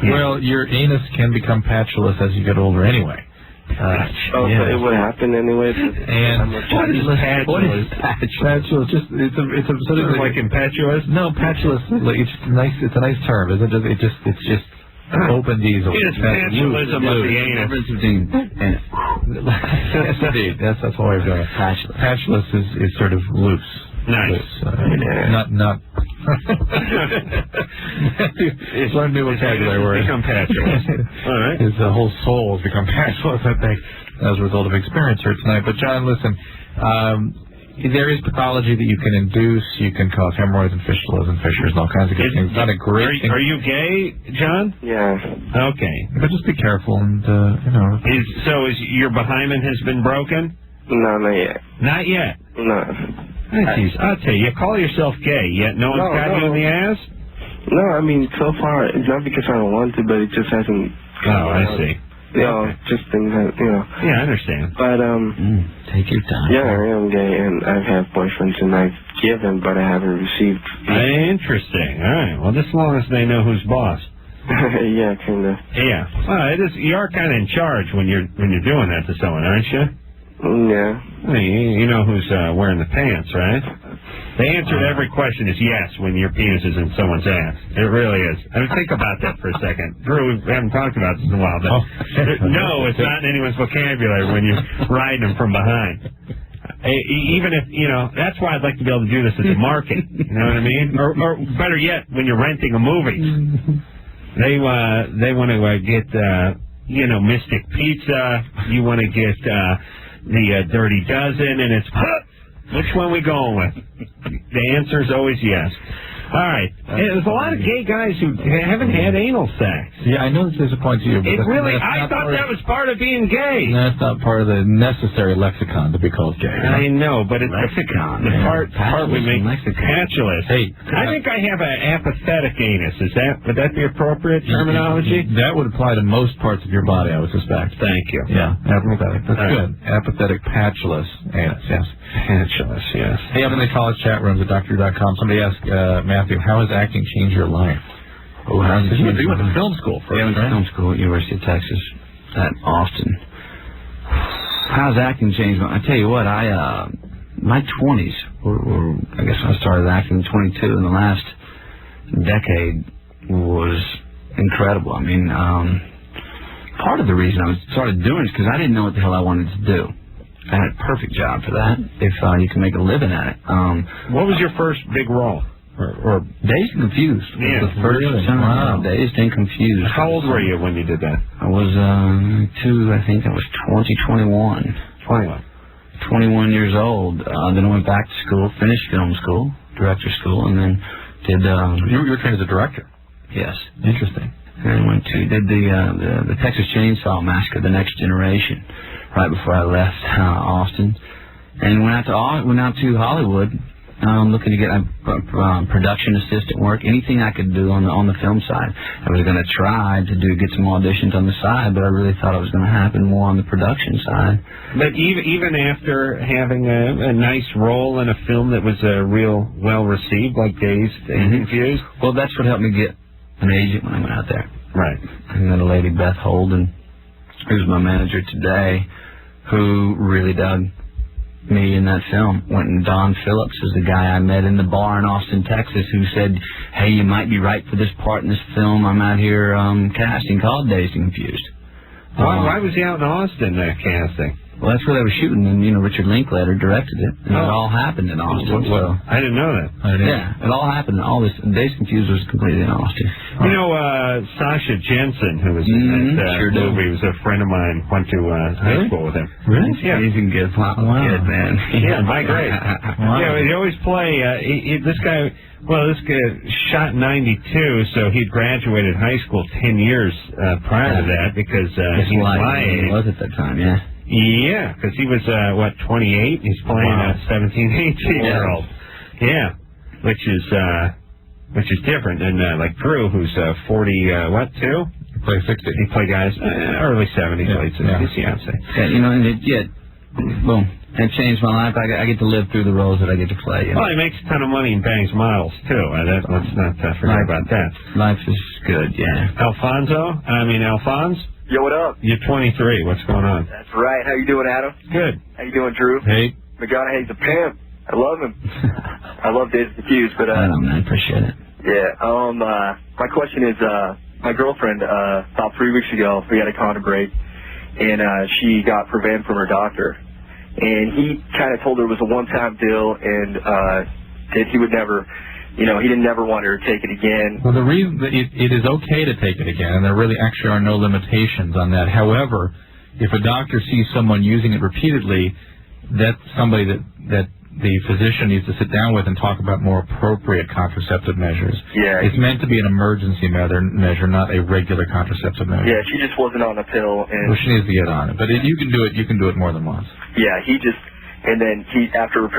Yeah. Well, your anus can become patulous as you get older anyway. So it would happen anyway. And what is patulous? Patulous, just it's a sort of like impetuous. No, patulous. Like it's nice. It's a nice term. Isn't it? It's just open easily. It's patulism of the anus. Yes, indeed. That's why we've got patulous. Patulous is sort of loose. Nice. Not. It's learned new vocabulary words. Become patulous. All right. His whole soul has become patulous, I think, as a result of experience here tonight. But John, listen, there is pathology that you can induce. You can cause hemorrhoids and fistulas and fissures and all kinds of good things. It's not a great thing. Are you gay, John? Yeah. Okay. But just be careful and, Is your behind has been broken? No, not yet. Not yet? No. I'll tell you, call yourself gay, yet no one's got you in the ass? No, I mean, so far, it's not because I don't want to, but it just hasn't... Oh, I see. Just things that, Yeah, I understand. But, take your time. Yeah, I am gay, and I've had boyfriends, and I've given, but I haven't received. Interesting. All right. Well, just as long as they know who's boss. Yeah, kind of. Yeah. Well, you are kind of in charge when you're doing that to someone, aren't you? Yeah. I mean, you know who's wearing the pants, right? The answer to every question is yes when your penis is in someone's ass. It really is. I mean, think about that for a second. Drew, we haven't talked about this in a while, but no, it's not in anyone's vocabulary when you're riding them from behind. Even if, that's why I'd like to be able to do this as a market. You know what I mean? Or better yet, when you're renting a movie. They want to get, Mystic Pizza. You want to get... the Dirty Dozen, and it's which one we going with? The answer is always yes. All right. There's a lot of gay guys who haven't had anal sex. Yeah, I know this disappoints you. But I thought that was part of being gay. That's not part of the necessary lexicon to be called gay. I know, but it's lexicon. The part we make patulous. Hey, I think I have an apathetic anus. Would that be appropriate terminology? That would apply to most parts of your body, I would suspect. Thank you. Yeah, apathetic. That's good. Apathetic patulous anus, yes. Patulous, yes. Hey, I'm in the college chat rooms at doctor.com. Somebody asked Matthew, how has acting changed your life? Oh, how's it? You went to film school first, I went to film school at University of Texas at Austin. How's acting changed? I tell you what, my 20s were I guess I started acting at 22, and the last decade was incredible. I mean, part of the reason I started doing it is because I didn't know what the hell I wanted to do. I had a perfect job for that, if you can make a living at it. What was your first big role? Or Dazed and Confused. Yeah, was the first time. Wow. Dazed and Confused. How old were you when you did that? I was, I think I was 21. 21 years old. Then I went back to school, finished film school, director school, and then did... You were trained as a director? Yes. Interesting. And did the Texas Chainsaw Massacre, The Next Generation, right before I left Austin, and went out to Hollywood, looking to get production assistant work, anything I could do on the film side. I was going to try to get some auditions on the side, but I really thought it was going to happen more on the production side. But even after having a nice role in a film that was real well received, like Dazed and Confused, well, that's what helped me get an agent when I went out there. Right. And then a lady, Beth Holden, who's my manager today, who really dug me in that film. And Don Phillips is the guy I met in the bar in Austin, Texas, who said, hey, you might be right for this part in this film I'm out here casting called Dazed and Confused. Why was he out in Austin casting? Well, that's where they were shooting, and, Richard Linklater directed it, and it all happened in Austin. So. I didn't know that. Yeah, it all happened. All this, Dazed and Confused was completely in Austin. Sasha Jensen, who was in that movie, was a friend of mine, went to high school with him. Really? Yeah. He's a good kid, man. Yeah, my great. Yeah, he'd always play, this guy shot in 92, so he'd graduated high school 10 years prior to that, because he was my age. He was at that time, yeah. Yeah, because he was, 28? He's playing a 17, 18-year-old. Yeah, which is different than, like Drew, who's 40, 2? He played 60. He played guys, early 70s, late 60s, fiance. Yeah, boom. It changed my life. I get to live through the roles that I get to play. Well, he makes a ton of money and bangs models, too. Let's not forget about that. Life is good, yeah. Alphonse? Yo, what up? You're 23. What's going on? That's right. How you doing, Adam? Good. How you doing, Drew? Hey. McConaughey's a pimp. I love him. I love Dazed and Confused, but I know, man. Appreciate it. Yeah. My question is, my girlfriend about 3 weeks ago, we had a condom break, and she got prevented from her doctor, and he kind of told her it was a one-time deal, and that he would never. He didn't never want her to take it again. Well, the reason that it is okay to take it again, and there really actually are no limitations on that. However, if a doctor sees someone using it repeatedly, that's somebody that the physician needs to sit down with and talk about more appropriate contraceptive measures. Yeah. It's meant to be an emergency measure, not a regular contraceptive measure. Yeah, she just wasn't on the pill. Well, she needs to get on it. But you can do it more than once. Yeah, and then after her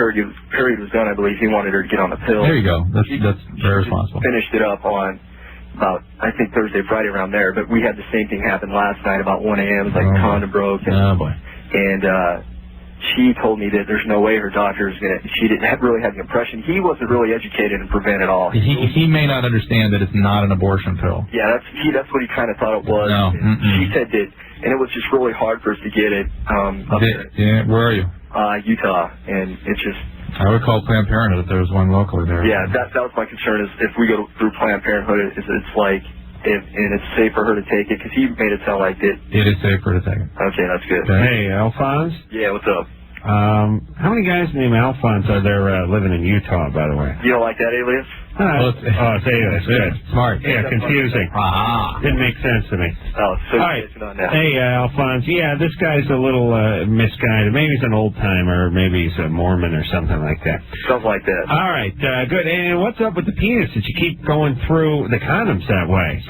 period was done, I believe he wanted her to get on the pill. There you go. That's very responsible. Finished it up on about, I think, Thursday, Friday around there. But we had the same thing happen last night about 1 a.m. It was like condom broke. Oh, boy. And she told me that there's no way her doctor is going to, she didn't really have the impression. He wasn't really educated in prevent at all. He may not understand that it's not an abortion pill. Yeah, that's what he kind of thought it was. No. She said that, and it was just really hard for us to get it up there. Yeah, where are you? Utah, and it's just... I would call Planned Parenthood if there was one locally there. Yeah, that was my concern, is if we go through Planned Parenthood, it's like, and it's safe for her to take it, because he made it sound like it. It is safe for her to take it. Okay, that's good. Hey, Alphonse? Yeah, what's up? How many guys named Alphonse are there living in Utah, by the way? You don't like that alias? It's alias. Good. Smart. Yeah, confusing. Didn't make sense to me. Oh, so all right. On that. Hey, Alphonse. Yeah, this guy's a little misguided. Maybe he's an old-timer, or maybe he's a Mormon or something like that. Something like that. All right, good. And what's up with the penis that you keep going through the condoms that way?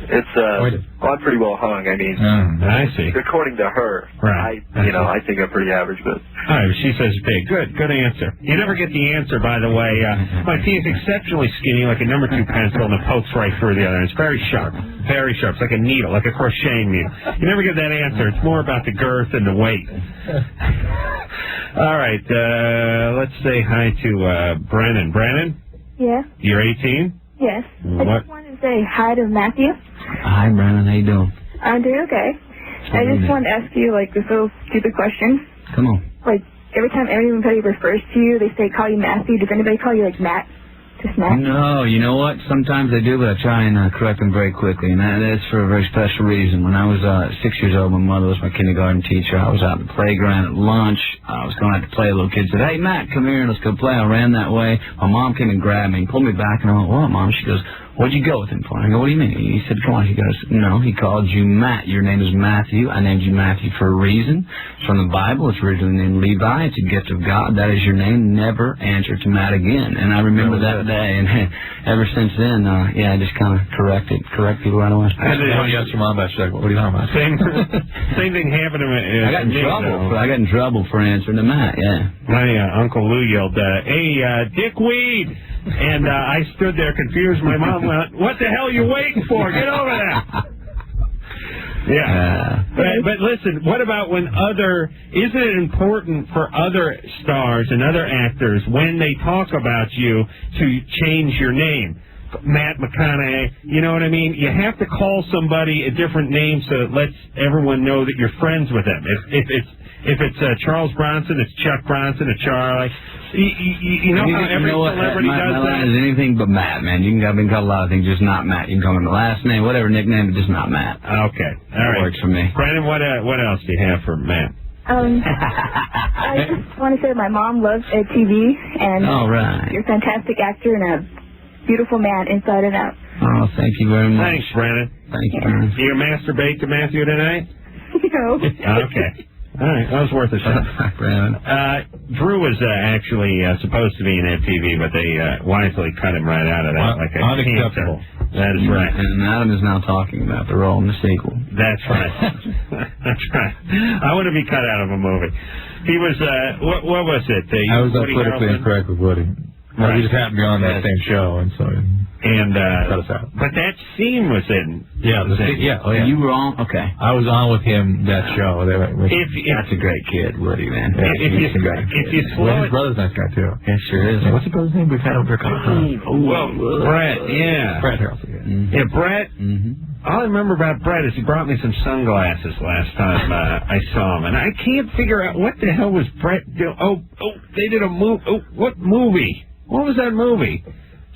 It's I'm pretty well hung. I mean, I see. According to her, right? I think I'm pretty average, but. All right, she says big. Good answer. You never get the answer, by the way. My penis is exceptionally skinny, like a number 2 pencil, and it pokes right through the other. It's very sharp, very sharp. It's like a needle, like a crocheting needle. You never get that answer. It's more about the girth and the weight. All right, let's say hi to Brennan. Brennan? Yeah. You're 18? Yes. I What? just wanted to say hi to Matthew. Hi, Brandon. How you doing? I'm doing okay. I just wanted to ask you, like, this little stupid question. Come on. Like, every time anybody refers to you, they say call you Matthew. Does anybody call you, like, Matt? Just Matt? No, you know what? Sometimes I do, but I try and correct them very quickly, and that is for a very special reason. When I was 6 years old, my mother was my kindergarten teacher. I was out at the playground at lunch. I was going out to play. A little kid said, "Hey, Matt, come here, let's go play." I ran that way. My mom came and grabbed me and pulled me back, and I went, "What, Mom?" She goes, "What'd you go with him for?" I go, "What do you mean?" He said, "Come on." He goes, "No, he called you Matt. Your name is Matthew. I named you Matthew for a reason. It's from the Bible. It's originally named Levi. It's a gift of God. That is your name. Never answer to Matt again." And I remember that day, and ever since then, yeah, I just kind of correct people right away. And then when you asked your mom about it, she's like, "What are you talking about?" Same thing happened to me. I got in trouble. I got in trouble for answering to Matt. Yeah. My Uncle Lou yelled, "Hey, dickweed!" And I stood there confused. My mom went, "What the hell are you waiting for? Get over there!" Yeah. But listen, what about when isn't it important for other stars and other actors when they talk about you to change your name? Matt McConaughey, you know what I mean? You have to call somebody a different name so it lets everyone know that you're friends with them. If it's Charles Bronson, it's Chuck Bronson, it's Charlie. You know how every celebrity does my that? line is anything but Matt, man. I've been called a lot of things, just not Matt. You can call me the last name, whatever nickname, but just not Matt. Okay. All right. Works for me. Brandon, what else do you have for Matt? I just want to say my mom loves TV, and all right. You're a fantastic actor and a beautiful man inside and out. Oh, thank you very much. Thanks, Brandon. Thank you, Brandon. Do you masturbate to Matthew tonight? No. Okay. All right, that was worth a shot. Brandon. Drew was actually supposed to be in that TV, but they wisely cut him right out of that. Unacceptable. That is right. And Adam is now talking about the role in the sequel. That's right. That's right. I want to be cut out of a movie. He was, what was it? I was politically incorrect with Woody. Right. We just happened to be on that same show, and so... cut us out. But that scene was in... Yeah, You were on? Okay. I was on with him that show. That's a great kid, Woody, man. Yeah, if you slow his brother's a nice guy, too. Yeah, sure is. What's his brother's name? We've had him for a couple times. Brett, yeah. Brett Harrelson. Yeah, Brett. All I remember about Brett is he brought me some sunglasses last time I saw him, and I can't figure out what the hell was Brett doing. Oh, they did a movie. Oh, what movie? What was that movie?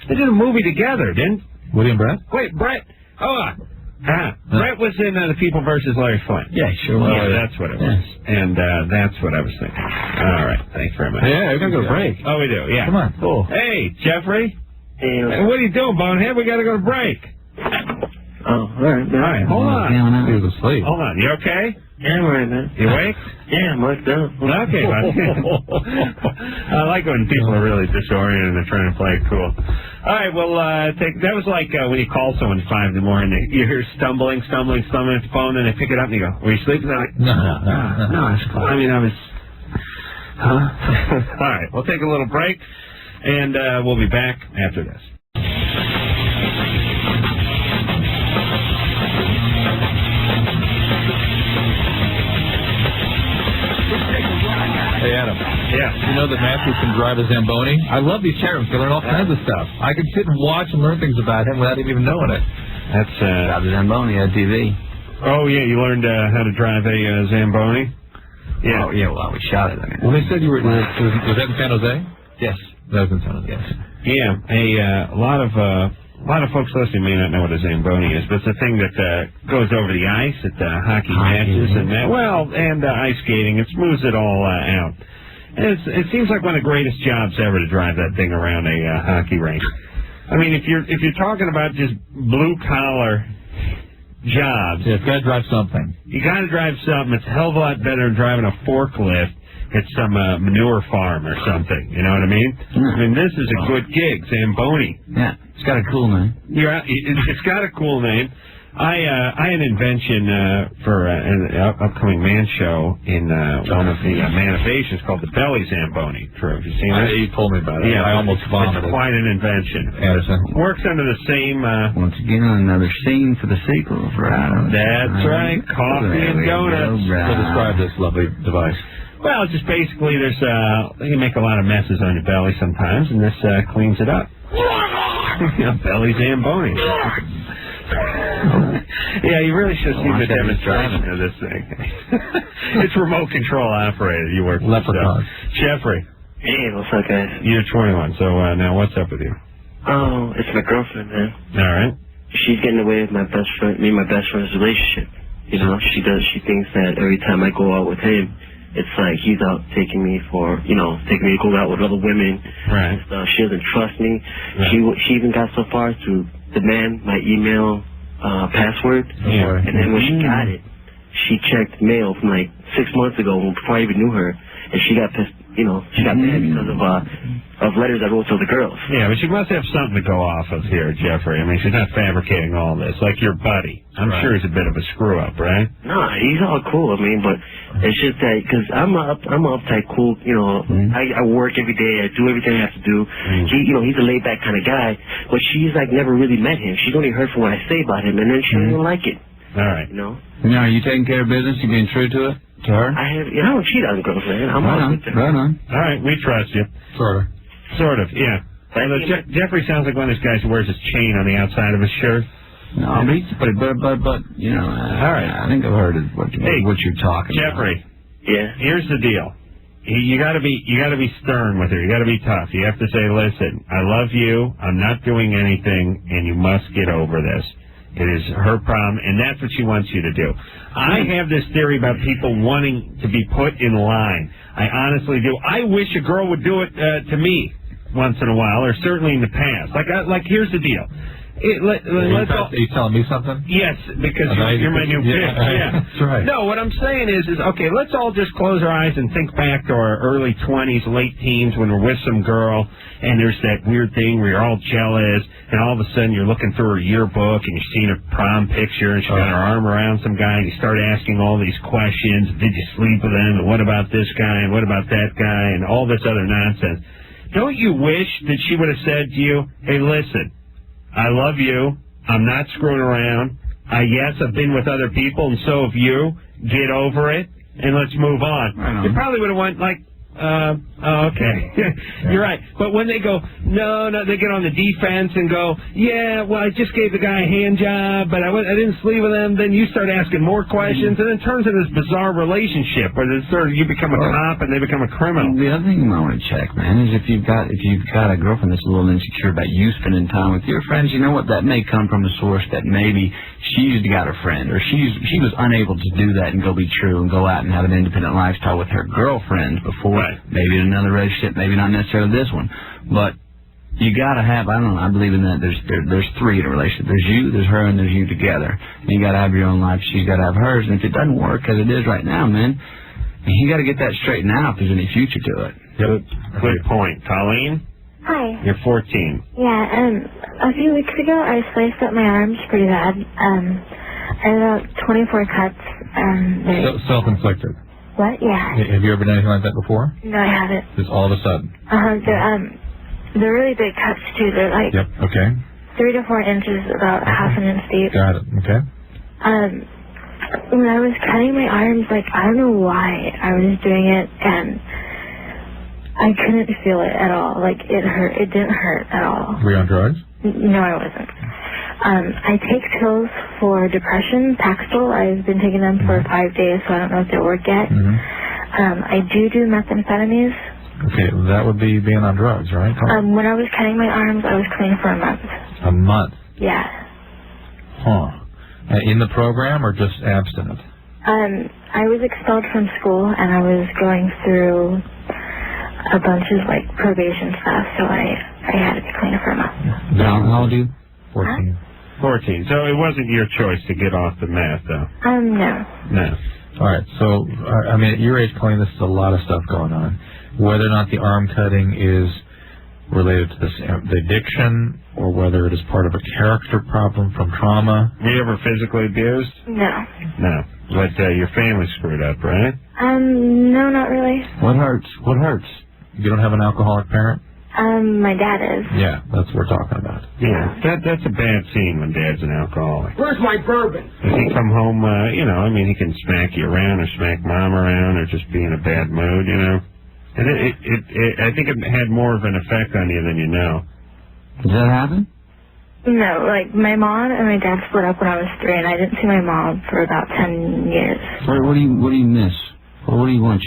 They did a movie together, didn't? Woody and Brett? Wait, Brett. Brett was in The People versus Larry Flint. Yeah, sure was. Yeah, that's what it was. And that's what I was thinking. All right, thanks very much. Yeah, we gotta go to break. Oh, we do. Yeah. Come on. Cool. Hey, Jeffrey. Hey, what are you doing, Bonehead? We gotta go to break. Oh, all right. Hold on. He was asleep. Hold on. You okay? Yeah, I'm all right, man. You awake? Yeah, I'm waked up. Okay, I like when people are really disoriented and they're trying to play it cool. All right, well, that was like when you call someone at 5 in the morning, you hear stumbling at the phone, and they pick it up and you go, "Were you sleeping?" They're like, No, it's fine. I mean, I was... Huh? All right, we'll take a little break, and we'll be back after this. Hey, Adam. Yeah. You know that Matthew can drive a Zamboni? I love these terms. I learn all kinds of stuff. I can sit and watch and learn things about him without him even knowing it. That's Drive a Zamboni on TV. Oh, yeah, you learned how to drive a Zamboni? Yeah. Oh, yeah, well, we shot it. I mean, When they said you were... Was that in San Jose? yes. That was in San Jose. Yes. Yeah, a lot of folks listening may not know what a Zamboni is, but it's a thing that goes over the ice at hockey matches and that. Well, and ice skating. It smooths it all out. And it seems like one of the greatest jobs ever to drive that thing around a hockey rink. I mean, if you're talking about just blue collar jobs, yeah, got to drive something. You got to drive something. It's a hell of a lot better than driving a forklift at some manure farm or something. You know what I mean? I mean, this is a good gig, Zamboni. Yeah, it's got a cool name. It's got a cool name. I had an invention for an upcoming man show in one of the Inventions called the Belly Zamboni. True, have you seen that? You told me about it. Yeah, I almost vomited. It's quite an invention. Anderson. Works under the same... Once again, another scene for the sequel for Adam. That's right, coffee and donuts. So describe this lovely device. Well, just basically you make a lot of messes on your belly sometimes, and this cleans it up. Belly Zamboni. Yeah, you really should see the demonstration of this thing. It's remote control operated. You work for Leprechaun. Jeffrey. Hey, what's up, guys? You're 21, so now what's up with you? Oh, it's my girlfriend, man. All right. She's getting away with my best friend's relationship. You know, she thinks that every time I go out with him, it's like he's out taking me to go out with other women. Right. And stuff. She doesn't trust me. Right. She even got so far to demand my email password. Yeah. And then when she got it, she checked mail from like 6 months ago before I even knew her, and she got pissed. You know, she got mad because of letters I wrote to the girls. Yeah, but she must have something to go off of here, Jeffrey. I mean, she's not fabricating all this. Like your buddy. I'm sure he's a bit of a screw-up, right? No, he's all cool. I mean, but it's just that because I'm a uptight, cool. You know, I work every day. I do everything I have to do. He's a laid-back kind of guy. But she's like never really met him. She's only heard from what I say about him, and then she doesn't like it. All right. You know. Now, are you taking care of business? You being true to it? To her? I don't cheat on girls, man. I'm honest with her. Right on. All right, we trust you. Sort of, yeah. Jeffrey sounds like one of those guys who wears his chain on the outside of his shirt. No, but you know, all right. I think I've heard what you're talking Jeffrey, about. Yeah. Here's the deal. You got to be stern with her. You got to be tough. You have to say, listen, I love you. I'm not doing anything, and you must get over this. It is her problem, and that's what she wants you to do. I have this theory about people wanting to be put in line. I honestly do. I wish a girl would do it to me once in a while, or certainly in the past. Like here's the deal. Are you telling me something? Yes, because you're my new bitch. Yeah, that's right. No, what I'm saying is okay, let's all just close our eyes and think back to our early 20s, late teens when we're with some girl, and there's that weird thing where you're all jealous, and all of a sudden you're looking through her yearbook, and you're seeing her prom picture, and she's got her arm around some guy, and you start asking all these questions. Did you sleep with him? And what about this guy? And what about that guy? And all this other nonsense. Don't you wish that she would have said to you, hey, listen, I love you. I'm not screwing around. Yes, I've been with other people, and so have you. Get over it, and let's move on. You probably would have went like, okay. You're right. But when they go, no, they get on the defense and go, yeah, well, I just gave the guy a hand job, but I didn't sleep with him. Then you start asking more questions, and it turns into this bizarre relationship where you become a cop and they become a criminal. The other thing I want to check, man, is if you've got a girlfriend that's a little insecure about you spending time with your friends, you know what? That may come from a source that maybe she's got a friend, or she was unable to do that and go be true and go out and have an independent lifestyle with her girlfriends before. Maybe in another relationship, maybe not necessarily this one. But you got to have, I don't know, I believe in that. There's three in a relationship. There's you, there's her, and there's you together. And you got to have your own life. She's got to have hers. And if it doesn't work as it is right now, man, you got to get that straightened out if there's any future to it. Good point. Colleen? Hi. You're 14. Yeah, a few weeks ago I sliced up my arms pretty bad. I had about 24 cuts. Self-inflicted. What? Yeah. Have you ever done anything like that before? No, I haven't. Just all of a sudden? They're really big cuts, too. They're like 3 to 4 inches, about half an inch deep. Got it. Okay. When I was cutting my arms, I don't know why I was doing it, and I couldn't feel it at all. It hurt. It didn't hurt at all. Were you on drugs? No, I wasn't. I take pills for depression, Paxil. I've been taking them for 5 days, so I don't know if they work yet. I do methamphetamines. Okay, that would be being on drugs, right? When I was cutting my arms, I was clean for a month. A month? Yeah. Huh. In the program or just abstinent? I was expelled from school, and I was going through a bunch of probation stuff, so I had to be clean for a month. How old are you? 14. 14. So it wasn't your choice to get off the meth, though? No. No. All right. So, I mean, at your age, Colleen, this is a lot of stuff going on. Whether or not the arm cutting is related to the addiction, or whether it is part of a character problem from trauma. Were you ever physically abused? No. No. But your family screwed up, right? No, not really. What hurts? What hurts? You don't have an alcoholic parent? My dad is. Yeah, that's what we're talking about. Yeah, that's a bad scene when Dad's an alcoholic. Where's my bourbon? Does he come home, he can smack you around or smack Mom around or just be in a bad mood, And I think it had more of an effect on you than you know. Does that happen? No, like, my mom and my dad split up when I was 3, and I didn't see my mom for about 10 years. What do you miss? Or what do you want?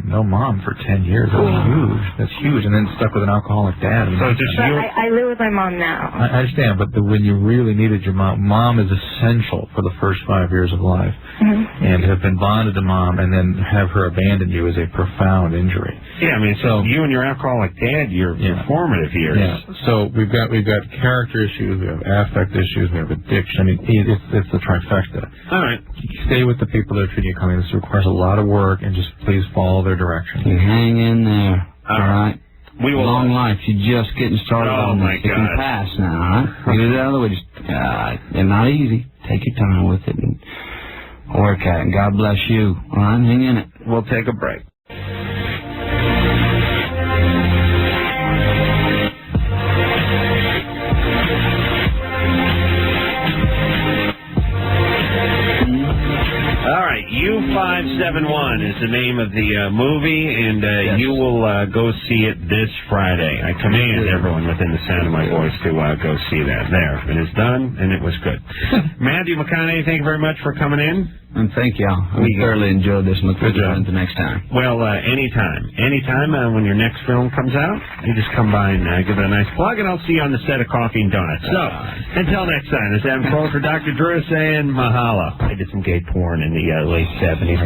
No mom for 10 years. That's huge. That's huge. And then stuck with an alcoholic dad. So just I live with my mom now. I understand, but when you really needed your mom is essential for the first 5 years of life. And to have been bonded to mom and then have her abandon you is a profound injury. Yeah, I mean, so you and your alcoholic dad, your formative years. Yeah. So we've got character issues, we have affect issues, we have addiction. I mean, it's the trifecta. All right. Stay with the people that are treating you kindly. This requires a lot of work, and just please follow their direction. You hang in there. All right. We will. Long life. You're just getting started on this. It can pass now, all right? Get it out of the way. It's not easy. Take your time with it and work at it. And God bless you. All right? Hang in it. We'll take a break. All right, U571 is the name of the movie, and you will go see it this Friday. I command everyone within the sound of my voice to go see that. There, it is done, and it was good. Matthew McConaughey, thank you very much for coming in. And thank y'all. We thoroughly enjoyed this and look forward to it the next time. Well, anytime. Anytime when your next film comes out, you just come by and give it a nice plug, and I'll see you on the set of Coffee and Donuts. So, until next time, this is Adam Cole for Dr. Drew saying mahalo. I did some gay porn in the late 70s.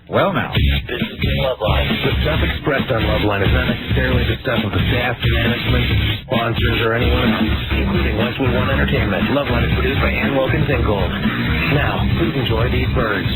Well, now, this is Loveline. The stuff expressed on Loveline is not necessarily the stuff of the staff, management, sponsors, or anyone else, including Westwood One Entertainment. Loveline is produced by Ann Wilkins and Gold. Now, please enjoy these birds.